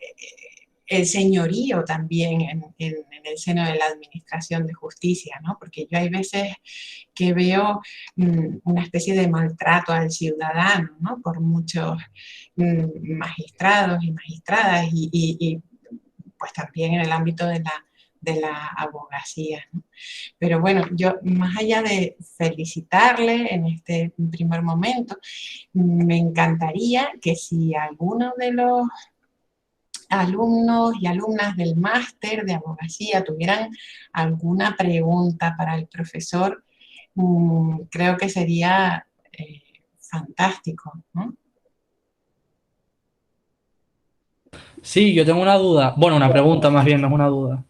el señorío también en el seno de la administración de justicia, ¿no? Porque yo hay veces que veo una especie de maltrato al ciudadano, ¿no? Por muchos magistrados y magistradas y, pues también en el ámbito de la abogacía, ¿no? Pero bueno, yo más allá de felicitarle en este primer momento, me encantaría que si alguno de los alumnos y alumnas del máster de abogacía tuvieran alguna pregunta para el profesor, creo que sería fantástico, ¿no? Sí, yo tengo una duda. Bueno, una pregunta más bien, no es una duda.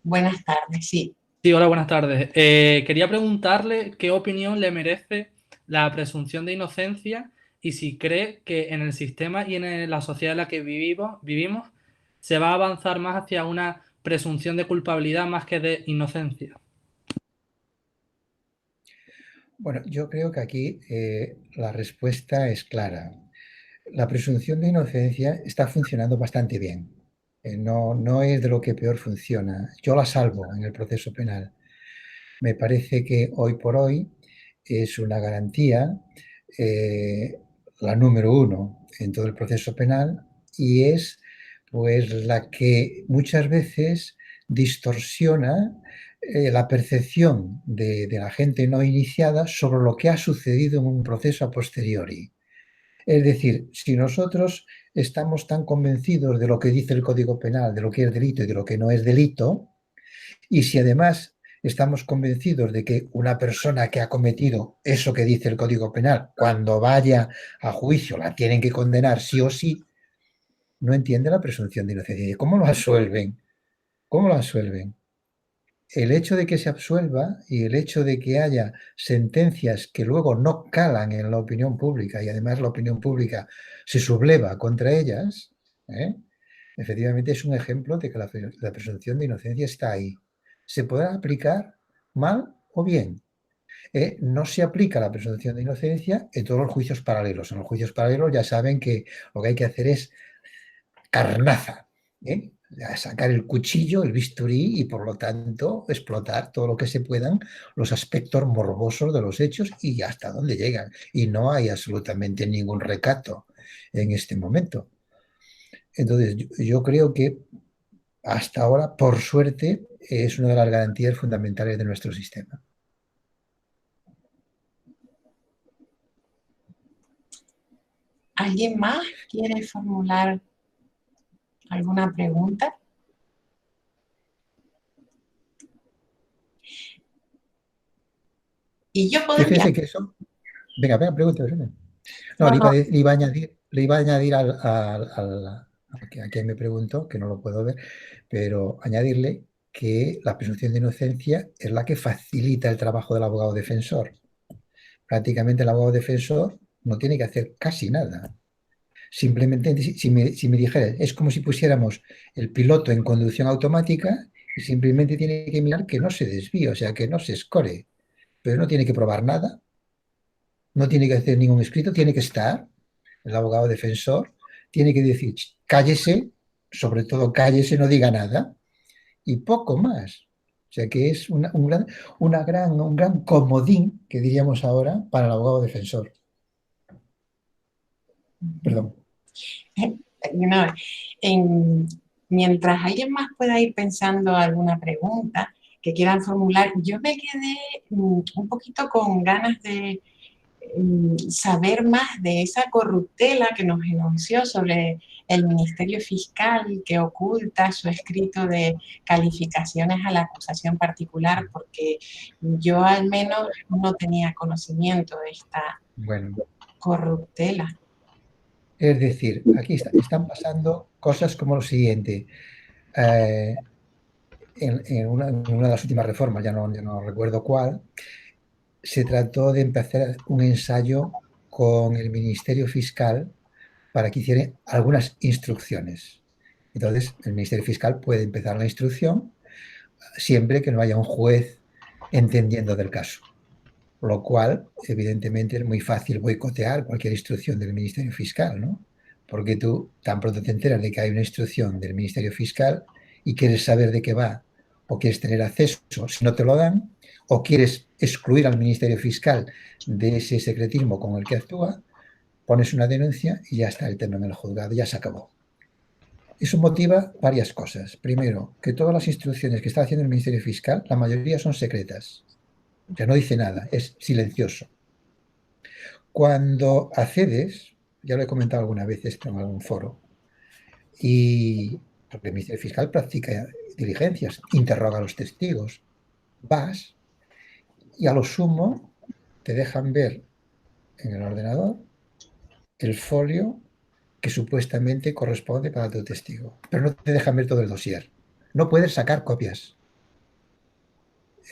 Buenas tardes, sí. Sí, hola, buenas tardes. Quería preguntarle qué opinión le merece la presunción de inocencia y si cree que en el sistema y en la sociedad en la que vivimos se va a avanzar más hacia una presunción de culpabilidad más que de inocencia. Bueno, yo creo que aquí la respuesta es clara. La presunción de inocencia está funcionando bastante bien. No es de lo que peor funciona. Yo la salvo en el proceso penal. Me parece que hoy por hoy es una garantía, la número uno en todo el proceso penal y es pues la que muchas veces distorsiona la percepción de la gente no iniciada sobre lo que ha sucedido en un proceso a posteriori. Es decir, si nosotros estamos tan convencidos de lo que dice el Código Penal, de lo que es delito y de lo que no es delito, y si además estamos convencidos de que una persona que ha cometido eso que dice el Código Penal, cuando vaya a juicio la tienen que condenar sí o sí, no entiende la presunción de inocencia. ¿Cómo lo absuelven? ¿Cómo lo absuelven? El hecho de que se absuelva y el hecho de que haya sentencias que luego no calan en la opinión pública y además la opinión pública se subleva contra ellas, efectivamente es un ejemplo de que la presunción de inocencia está ahí. Se podrá aplicar mal o bien, No se aplica la presunción de inocencia en todos los juicios paralelos. En los juicios paralelos ya saben que lo que hay que hacer es carnaza, a sacar el cuchillo, el bisturí y por lo tanto explotar todo lo que se puedan los aspectos morbosos de los hechos y hasta dónde llegan. Y no hay absolutamente ningún recato en este momento. Entonces, yo creo que hasta ahora, por suerte, es una de las garantías fundamentales de nuestro sistema. ¿Alguien más quiere formular alguna pregunta? Y yo podría... Fíjese que eso... Venga, pregúntale. No, No, no. le iba a añadir a quien me preguntó, que no lo puedo ver, pero añadirle que la presunción de inocencia es la que facilita el trabajo del abogado defensor. Prácticamente el abogado defensor no tiene que hacer casi nada. Simplemente, si me dijeras, es como si pusiéramos el piloto en conducción automática y simplemente tiene que mirar que no se desvíe, o sea, que no se escore, pero no tiene que probar nada, no tiene que hacer ningún escrito, tiene que estar el abogado defensor, tiene que decir, cállese, sobre todo cállese, no diga nada, y poco más. O sea que es un gran comodín, que diríamos ahora, para el abogado defensor. Perdón. No, mientras alguien más pueda ir pensando alguna pregunta que quieran formular, yo me quedé un poquito con ganas de saber más de esa corruptela que nos enunció sobre el Ministerio Fiscal que oculta su escrito de calificaciones a la acusación particular, porque yo al menos no tenía conocimiento de esta corruptela. Es decir, aquí están pasando cosas como lo siguiente. En una de las últimas reformas, ya no recuerdo cuál, se trató de empezar un ensayo con el Ministerio Fiscal para que hiciera algunas instrucciones. Entonces, el Ministerio Fiscal puede empezar la instrucción siempre que no haya un juez entendiendo del caso. Lo cual, evidentemente, es muy fácil boicotear cualquier instrucción del Ministerio Fiscal, ¿no? Porque tú tan pronto te enteras de que hay una instrucción del Ministerio Fiscal y quieres saber de qué va o quieres tener acceso, si no te lo dan, o quieres excluir al Ministerio Fiscal de ese secretismo con el que actúa, pones una denuncia y ya está el tema en el juzgado, ya se acabó. Eso motiva varias cosas. Primero, que todas las instrucciones que está haciendo el Ministerio Fiscal, la mayoría son secretas. O sea, no dice nada, es silencioso. Cuando accedes, ya lo he comentado alguna vez esto en algún foro, y porque el Ministerio Fiscal practica diligencias, interroga a los testigos, vas y a lo sumo te dejan ver en el ordenador el folio que supuestamente corresponde para tu testigo, pero no te dejan ver todo el dossier. No puedes sacar copias.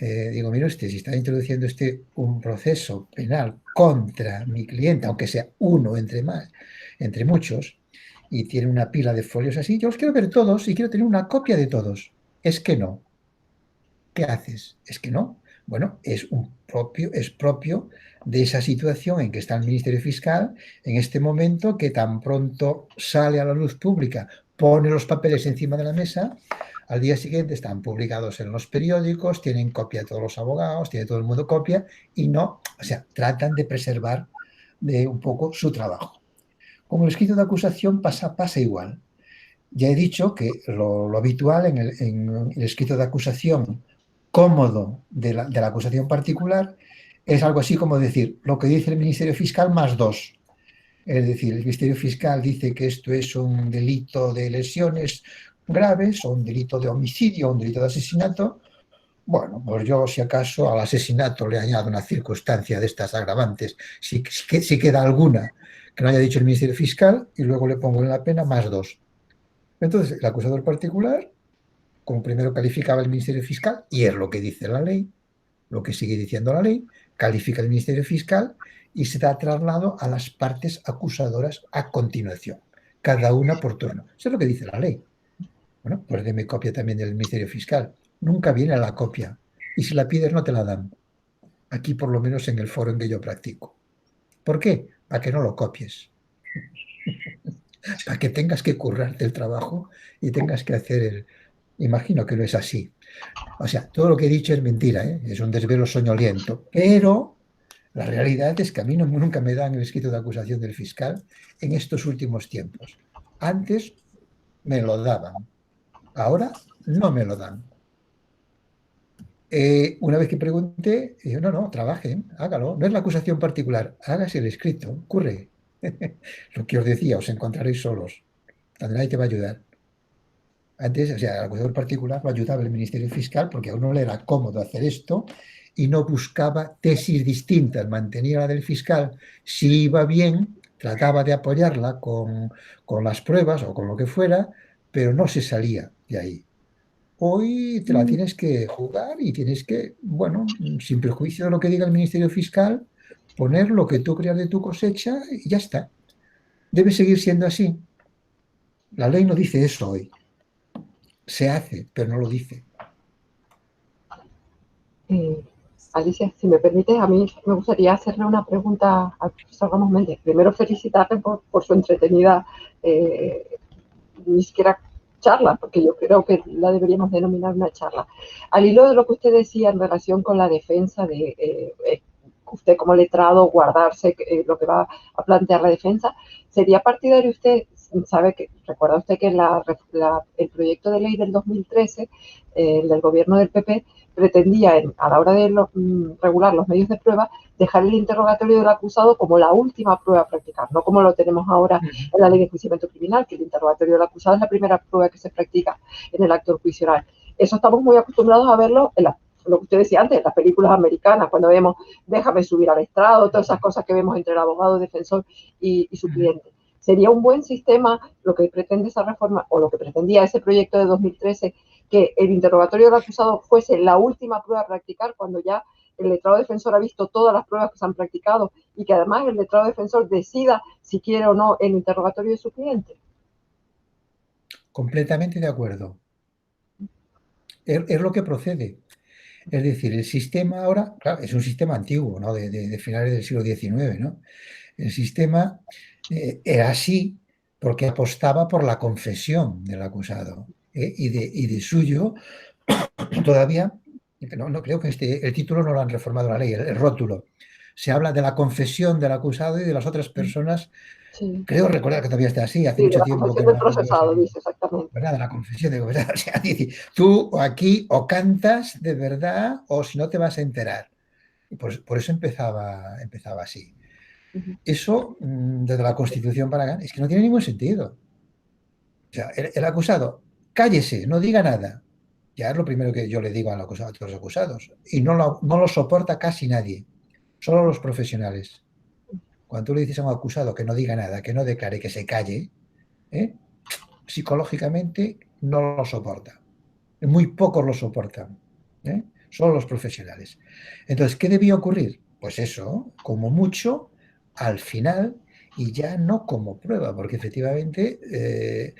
Digo, mire usted, si está introduciendo usted un proceso penal contra mi cliente, aunque sea uno entre muchos, y tiene una pila de folios así, yo los quiero ver todos y quiero tener una copia de todos. Es que no. ¿Qué haces? Es que no. Bueno, es propio de esa situación en que está el Ministerio Fiscal en este momento, que tan pronto sale a la luz pública, pone los papeles encima de la mesa, al día siguiente están publicados en los periódicos, tienen copia todos los abogados, tiene todo el mundo copia y no, o sea, tratan de preservar un poco su trabajo. Con el escrito de acusación pasa igual. Ya he dicho que lo habitual en el escrito de acusación cómodo de la acusación particular es algo así como decir lo que dice el Ministerio Fiscal más 2. Es decir, el Ministerio Fiscal dice que esto es un delito de lesiones graves o un delito de homicidio o un delito de asesinato. Bueno, pues yo si acaso al asesinato le añado una circunstancia de estas agravantes, si queda alguna que no haya dicho el Ministerio Fiscal, y luego le pongo en la pena más 2. Entonces, el acusador particular, como primero calificaba el Ministerio Fiscal, y es lo que dice la ley, lo que sigue diciendo la ley, califica el Ministerio Fiscal y se da traslado a las partes acusadoras a continuación, cada una por turno. Eso es lo que dice la ley. Bueno, pues deme copia también del Ministerio Fiscal. Nunca viene la copia. Y si la pides no te la dan. aquí por lo menos en el foro en que yo practico. ¿Por qué? Para que no lo copies, para que tengas que currarte el trabajo y tengas que hacer el... Imagino que no es así. O sea, todo lo que he dicho es mentira, ¿eh? Es un desvelo soñoliento, pero la realidad es que a mí nunca me dan el escrito de acusación del fiscal en estos últimos tiempos. Antes me lo daban, ahora no me lo dan. Una vez que pregunté, dijo, no, no, trabajen, hágalo. No es la acusación particular, hágase el escrito, ocurre. Lo que os decía, os encontraréis solos, donde nadie te va a ayudar. Antes, o sea, el acusador particular lo ayudaba el Ministerio Fiscal porque a uno le era cómodo hacer esto y no buscaba tesis distintas, mantenía la del fiscal. Si iba bien, trataba de apoyarla con las pruebas o con lo que fuera, pero no se salía de ahí. Hoy te la tienes que jugar y tienes que, bueno, sin perjuicio de lo que diga el Ministerio Fiscal, poner lo que tú creas de tu cosecha y ya está. Debe seguir siendo así. La ley no dice eso hoy. Se hace, pero no lo dice. Eh, Alicia, si me permites, a mí me gustaría hacerle una pregunta al profesor Ramos Méndez. Primero, felicitarle por su entretenida, ni siquiera charla, porque yo creo que la deberíamos denominar una charla. Al hilo de lo que usted decía en relación con la defensa de usted como letrado guardarse lo que va a plantear la defensa, ¿sería partidario usted, sabe que, recuerda usted que el proyecto de ley del 2013, el del gobierno del PP, pretendía, a la hora de regular los medios de prueba, dejar el interrogatorio del acusado como la última prueba a practicar, no como lo tenemos ahora en la ley de enjuiciamiento criminal, que el interrogatorio del acusado es la primera prueba que se practica en el acto juicial. Eso estamos muy acostumbrados a verlo en lo que usted decía antes, en las películas americanas, cuando vemos déjame subir al estrado, todas esas cosas que vemos entre el abogado, defensor y su cliente. Sería un buen sistema lo que pretende esa reforma, o lo que pretendía ese proyecto de 2013, que el interrogatorio del acusado fuese la última prueba a practicar cuando ya el letrado defensor ha visto todas las pruebas que se han practicado y que además el letrado defensor decida si quiere o no el interrogatorio de su cliente. Completamente de acuerdo. Es lo que procede. Es decir, el sistema ahora, claro, es un sistema antiguo, ¿no? De finales del siglo XIX, ¿no? El sistema era así porque apostaba por la confesión del acusado, y de suyo todavía, no creo que el título no lo han reformado la ley, el rótulo. Se habla de la confesión del acusado y de las otras personas. Sí. Creo recordar que todavía está así, hace Sí, de mucho la tiempo que confesión no del veo esa procesado, ley. dice exactamente. ¿Verdad? De la confesión de verdad. O sea, dice, tú aquí o cantas de verdad o si no te vas a enterar. Y por eso empezaba así. Eso, desde la Constitución para acá, es que no tiene ningún sentido. O sea, el acusado, cállese, no diga nada. Ya es lo primero que yo le digo a los acusados. Y no lo soporta casi nadie, solo los profesionales. Cuando tú le dices a un acusado que no diga nada, que no declare, que se calle, ¿eh? Psicológicamente no lo soporta. Muy pocos lo soportan, ¿eh? Solo los profesionales. Entonces, ¿qué debía ocurrir? Pues eso, como mucho, al final, y ya no como prueba, porque efectivamente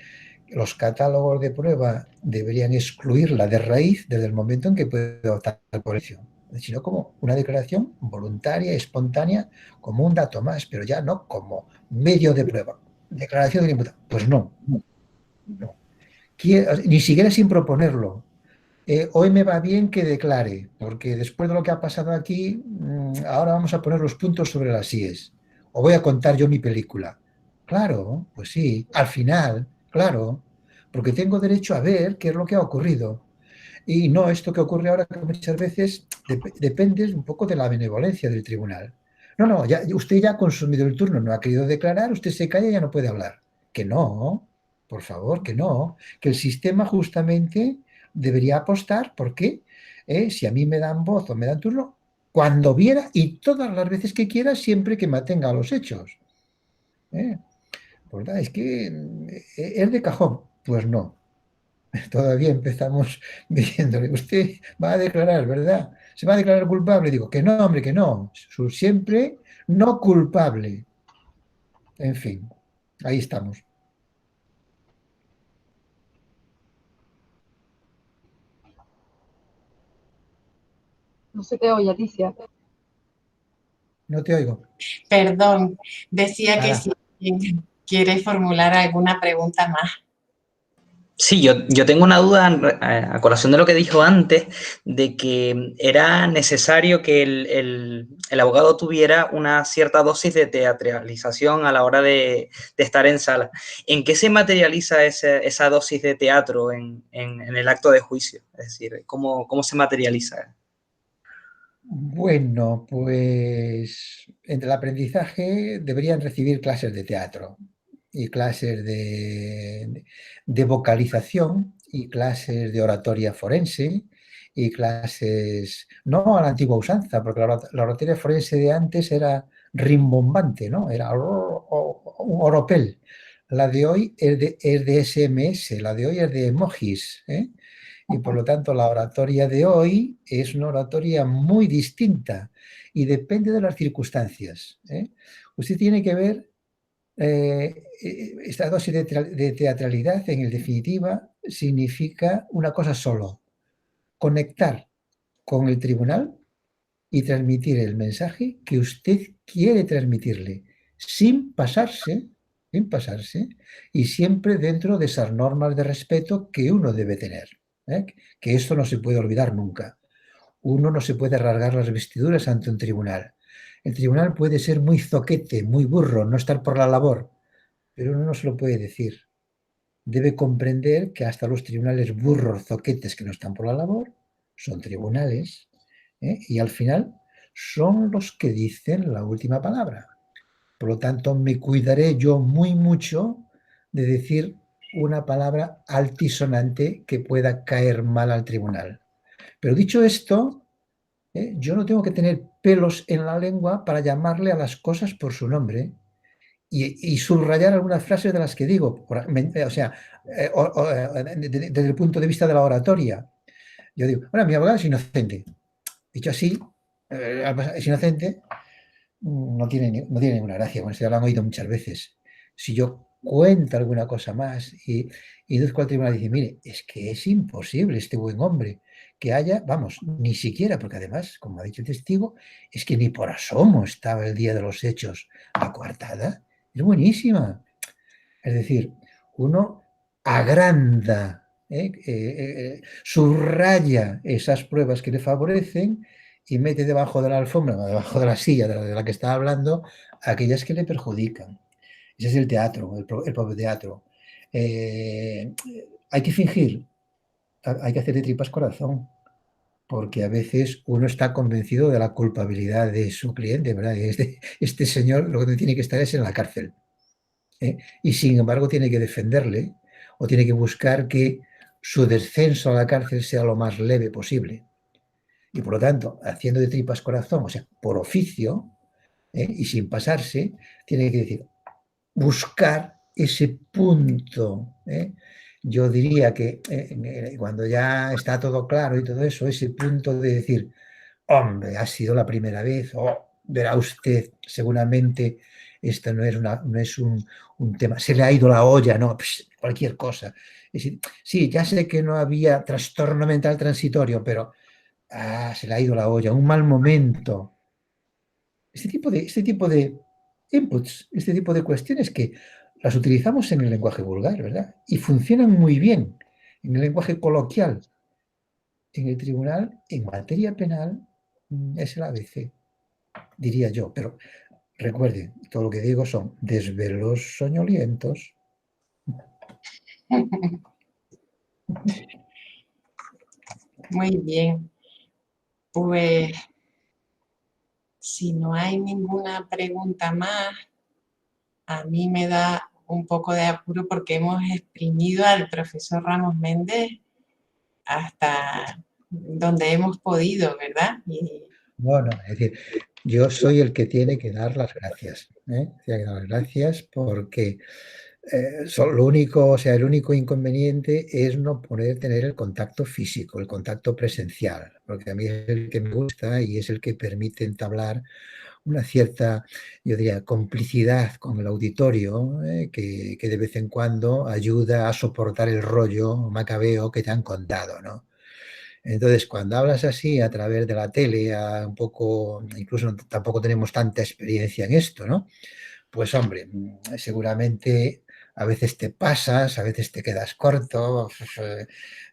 los catálogos de prueba deberían excluirla de raíz desde el momento en que puede optar por ello, sino como una declaración voluntaria, espontánea, como un dato más, pero ya no como medio de prueba. Declaración del imputado. Pues no, no. Ni siquiera sin proponerlo. Hoy me va bien que declare, porque después de lo que ha pasado aquí, ahora vamos a poner los puntos sobre las íes. O voy a contar yo mi película. Claro, pues sí, al final, claro, porque tengo derecho a ver qué es lo que ha ocurrido. Y no esto que ocurre ahora, que muchas veces depende un poco de la benevolencia del tribunal. No, no, usted ya ha consumido el turno, no ha querido declarar, usted se calla y ya no puede hablar. Que no, por favor, que no. Que el sistema justamente debería apostar, porque si a mí me dan voz o me dan turno, cuando viera y todas las veces que quiera, siempre que me atenga a los hechos. ¿Eh? ¿Verdad? Es que es de cajón. Pues no. Todavía empezamos diciéndole, usted va a declarar, ¿verdad? ¿Se va a declarar culpable? Digo, que no, hombre, que no. Siempre no culpable. En fin, ahí estamos. No se te oye, Alicia. No te oigo. Perdón, decía que Ah, si alguien quiere formular alguna pregunta más. Sí, yo tengo una duda a colación de lo que dijo antes, de que era necesario que el abogado tuviera una cierta dosis de teatralización a la hora de estar en sala. ¿En qué se materializa esa dosis de teatro en el acto de juicio? Es decir, ¿cómo se materializa? bueno, pues entre el aprendizaje deberían recibir clases de teatro y clases de vocalización y clases de oratoria forense y clases, no a la antigua usanza, porque la oratoria forense de antes era rimbombante, ¿no? Era un oropel. La de hoy es de SMS, la de hoy es de emojis, ¿eh? Y por lo tanto la oratoria de hoy es una oratoria muy distinta y depende de las circunstancias, ¿eh? Usted tiene que ver esta dosis de teatralidad, en definitiva, significa una cosa solo: conectar con el tribunal y transmitir el mensaje que usted quiere transmitirle, sin pasarse, y siempre dentro de esas normas de respeto que uno debe tener, ¿eh? Que esto no se puede olvidar nunca. Uno no se puede rasgar las vestiduras ante un tribunal. El tribunal puede ser muy zoquete, muy burro, no estar por la labor, pero uno no se lo puede decir. Debe comprender que hasta los tribunales burros, zoquetes que no están por la labor, son tribunales, ¿eh? Y al final son los que dicen la última palabra. Por lo tanto, me cuidaré yo muy mucho de decir una palabra altisonante que pueda caer mal al tribunal. Pero dicho esto, yo no tengo que tener pelos en la lengua para llamarle a las cosas por su nombre y subrayar algunas frases de las que digo. O sea, desde el punto de vista de la oratoria. Yo digo, bueno, mi abogado es inocente. Dicho así, es inocente, no tiene ninguna gracia. Bueno, esto ya lo han oído muchas veces. Si yo cuento alguna cosa más y deduzco al tribunal y dice, mire, es que es imposible este buen hombre que haya, vamos, ni siquiera, porque además, como ha dicho el testigo, es que ni por asomo estaba el día de los hechos la coartada. Es buenísima. Es decir, uno agranda, subraya esas pruebas que le favorecen y mete debajo de la alfombra o debajo de la silla de la que está hablando aquellas que le perjudican. Ese es el teatro, el propio teatro. Hay que fingir, hay que hacer de tripas corazón, porque a veces uno está convencido de la culpabilidad de su cliente, ¿verdad? Este señor lo que tiene que estar es en la cárcel. Y sin embargo tiene que defenderle o tiene que buscar que su descenso a la cárcel sea lo más leve posible. Y por lo tanto, haciendo de tripas corazón, o sea, por oficio, y sin pasarse, tiene que decir, buscar ese punto. Yo diría que cuando ya está todo claro y todo eso, ese punto de decir, hombre, ha sido la primera vez, o verá usted, seguramente esto no es un tema, se le ha ido la olla, no, cualquier cosa. Es decir, sí, ya sé que no había trastorno mental transitorio, pero se le ha ido la olla, un mal momento. Este tipo de inputs, este tipo de cuestiones que las utilizamos en el lenguaje vulgar, ¿verdad? Y funcionan muy bien en el lenguaje coloquial. En el tribunal, en materia penal, es el ABC, diría yo. Pero recuerden, todo lo que digo son desvelos soñolientos. Muy bien. Pues si no hay ninguna pregunta más, a mí me da un poco de apuro porque hemos exprimido al profesor Ramos Méndez hasta donde hemos podido, ¿verdad? Bueno, es decir, yo soy el que tiene que dar las gracias. Tiene que dar las gracias porque lo único, o sea, el único inconveniente es no poder tener el contacto físico, el contacto presencial, porque a mí es el que me gusta y es el que permite entablar una cierta, yo diría, complicidad con el auditorio, que de vez en cuando ayuda a soportar el rollo macabeo que te han contado, ¿no? Entonces, cuando hablas así a través de la tele, un poco, incluso tampoco tenemos tanta experiencia en esto, ¿no? Pues hombre, seguramente a veces te pasas, a veces te quedas corto,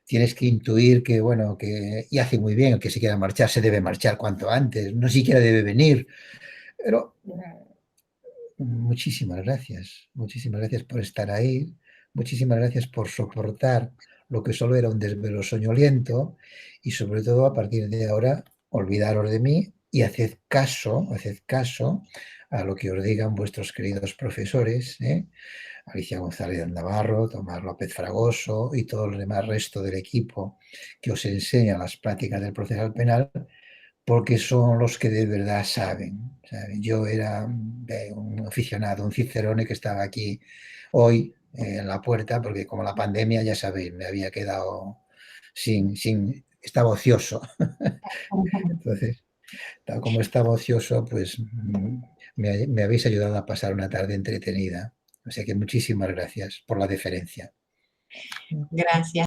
tienes que intuir que, bueno, y hace muy bien, el que se quiera marchar se debe marchar cuanto antes, no siquiera debe venir, pero muchísimas gracias por estar ahí, muchísimas gracias por soportar lo que solo era un desvelo soñoliento y sobre todo a partir de ahora olvidaros de mí y haced caso a lo que os digan vuestros queridos profesores, Alicia González Navarro, Tomás López Fragoso y todo el demás resto del equipo que os enseña las prácticas del procesal penal, porque son los que de verdad saben. Yo era un aficionado, un cicerone que estaba aquí hoy en la puerta, porque como la pandemia, ya sabéis, me había quedado estaba ocioso. Entonces, tal como estaba ocioso, pues me habéis ayudado a pasar una tarde entretenida. O sea que muchísimas gracias por la deferencia. Gracias.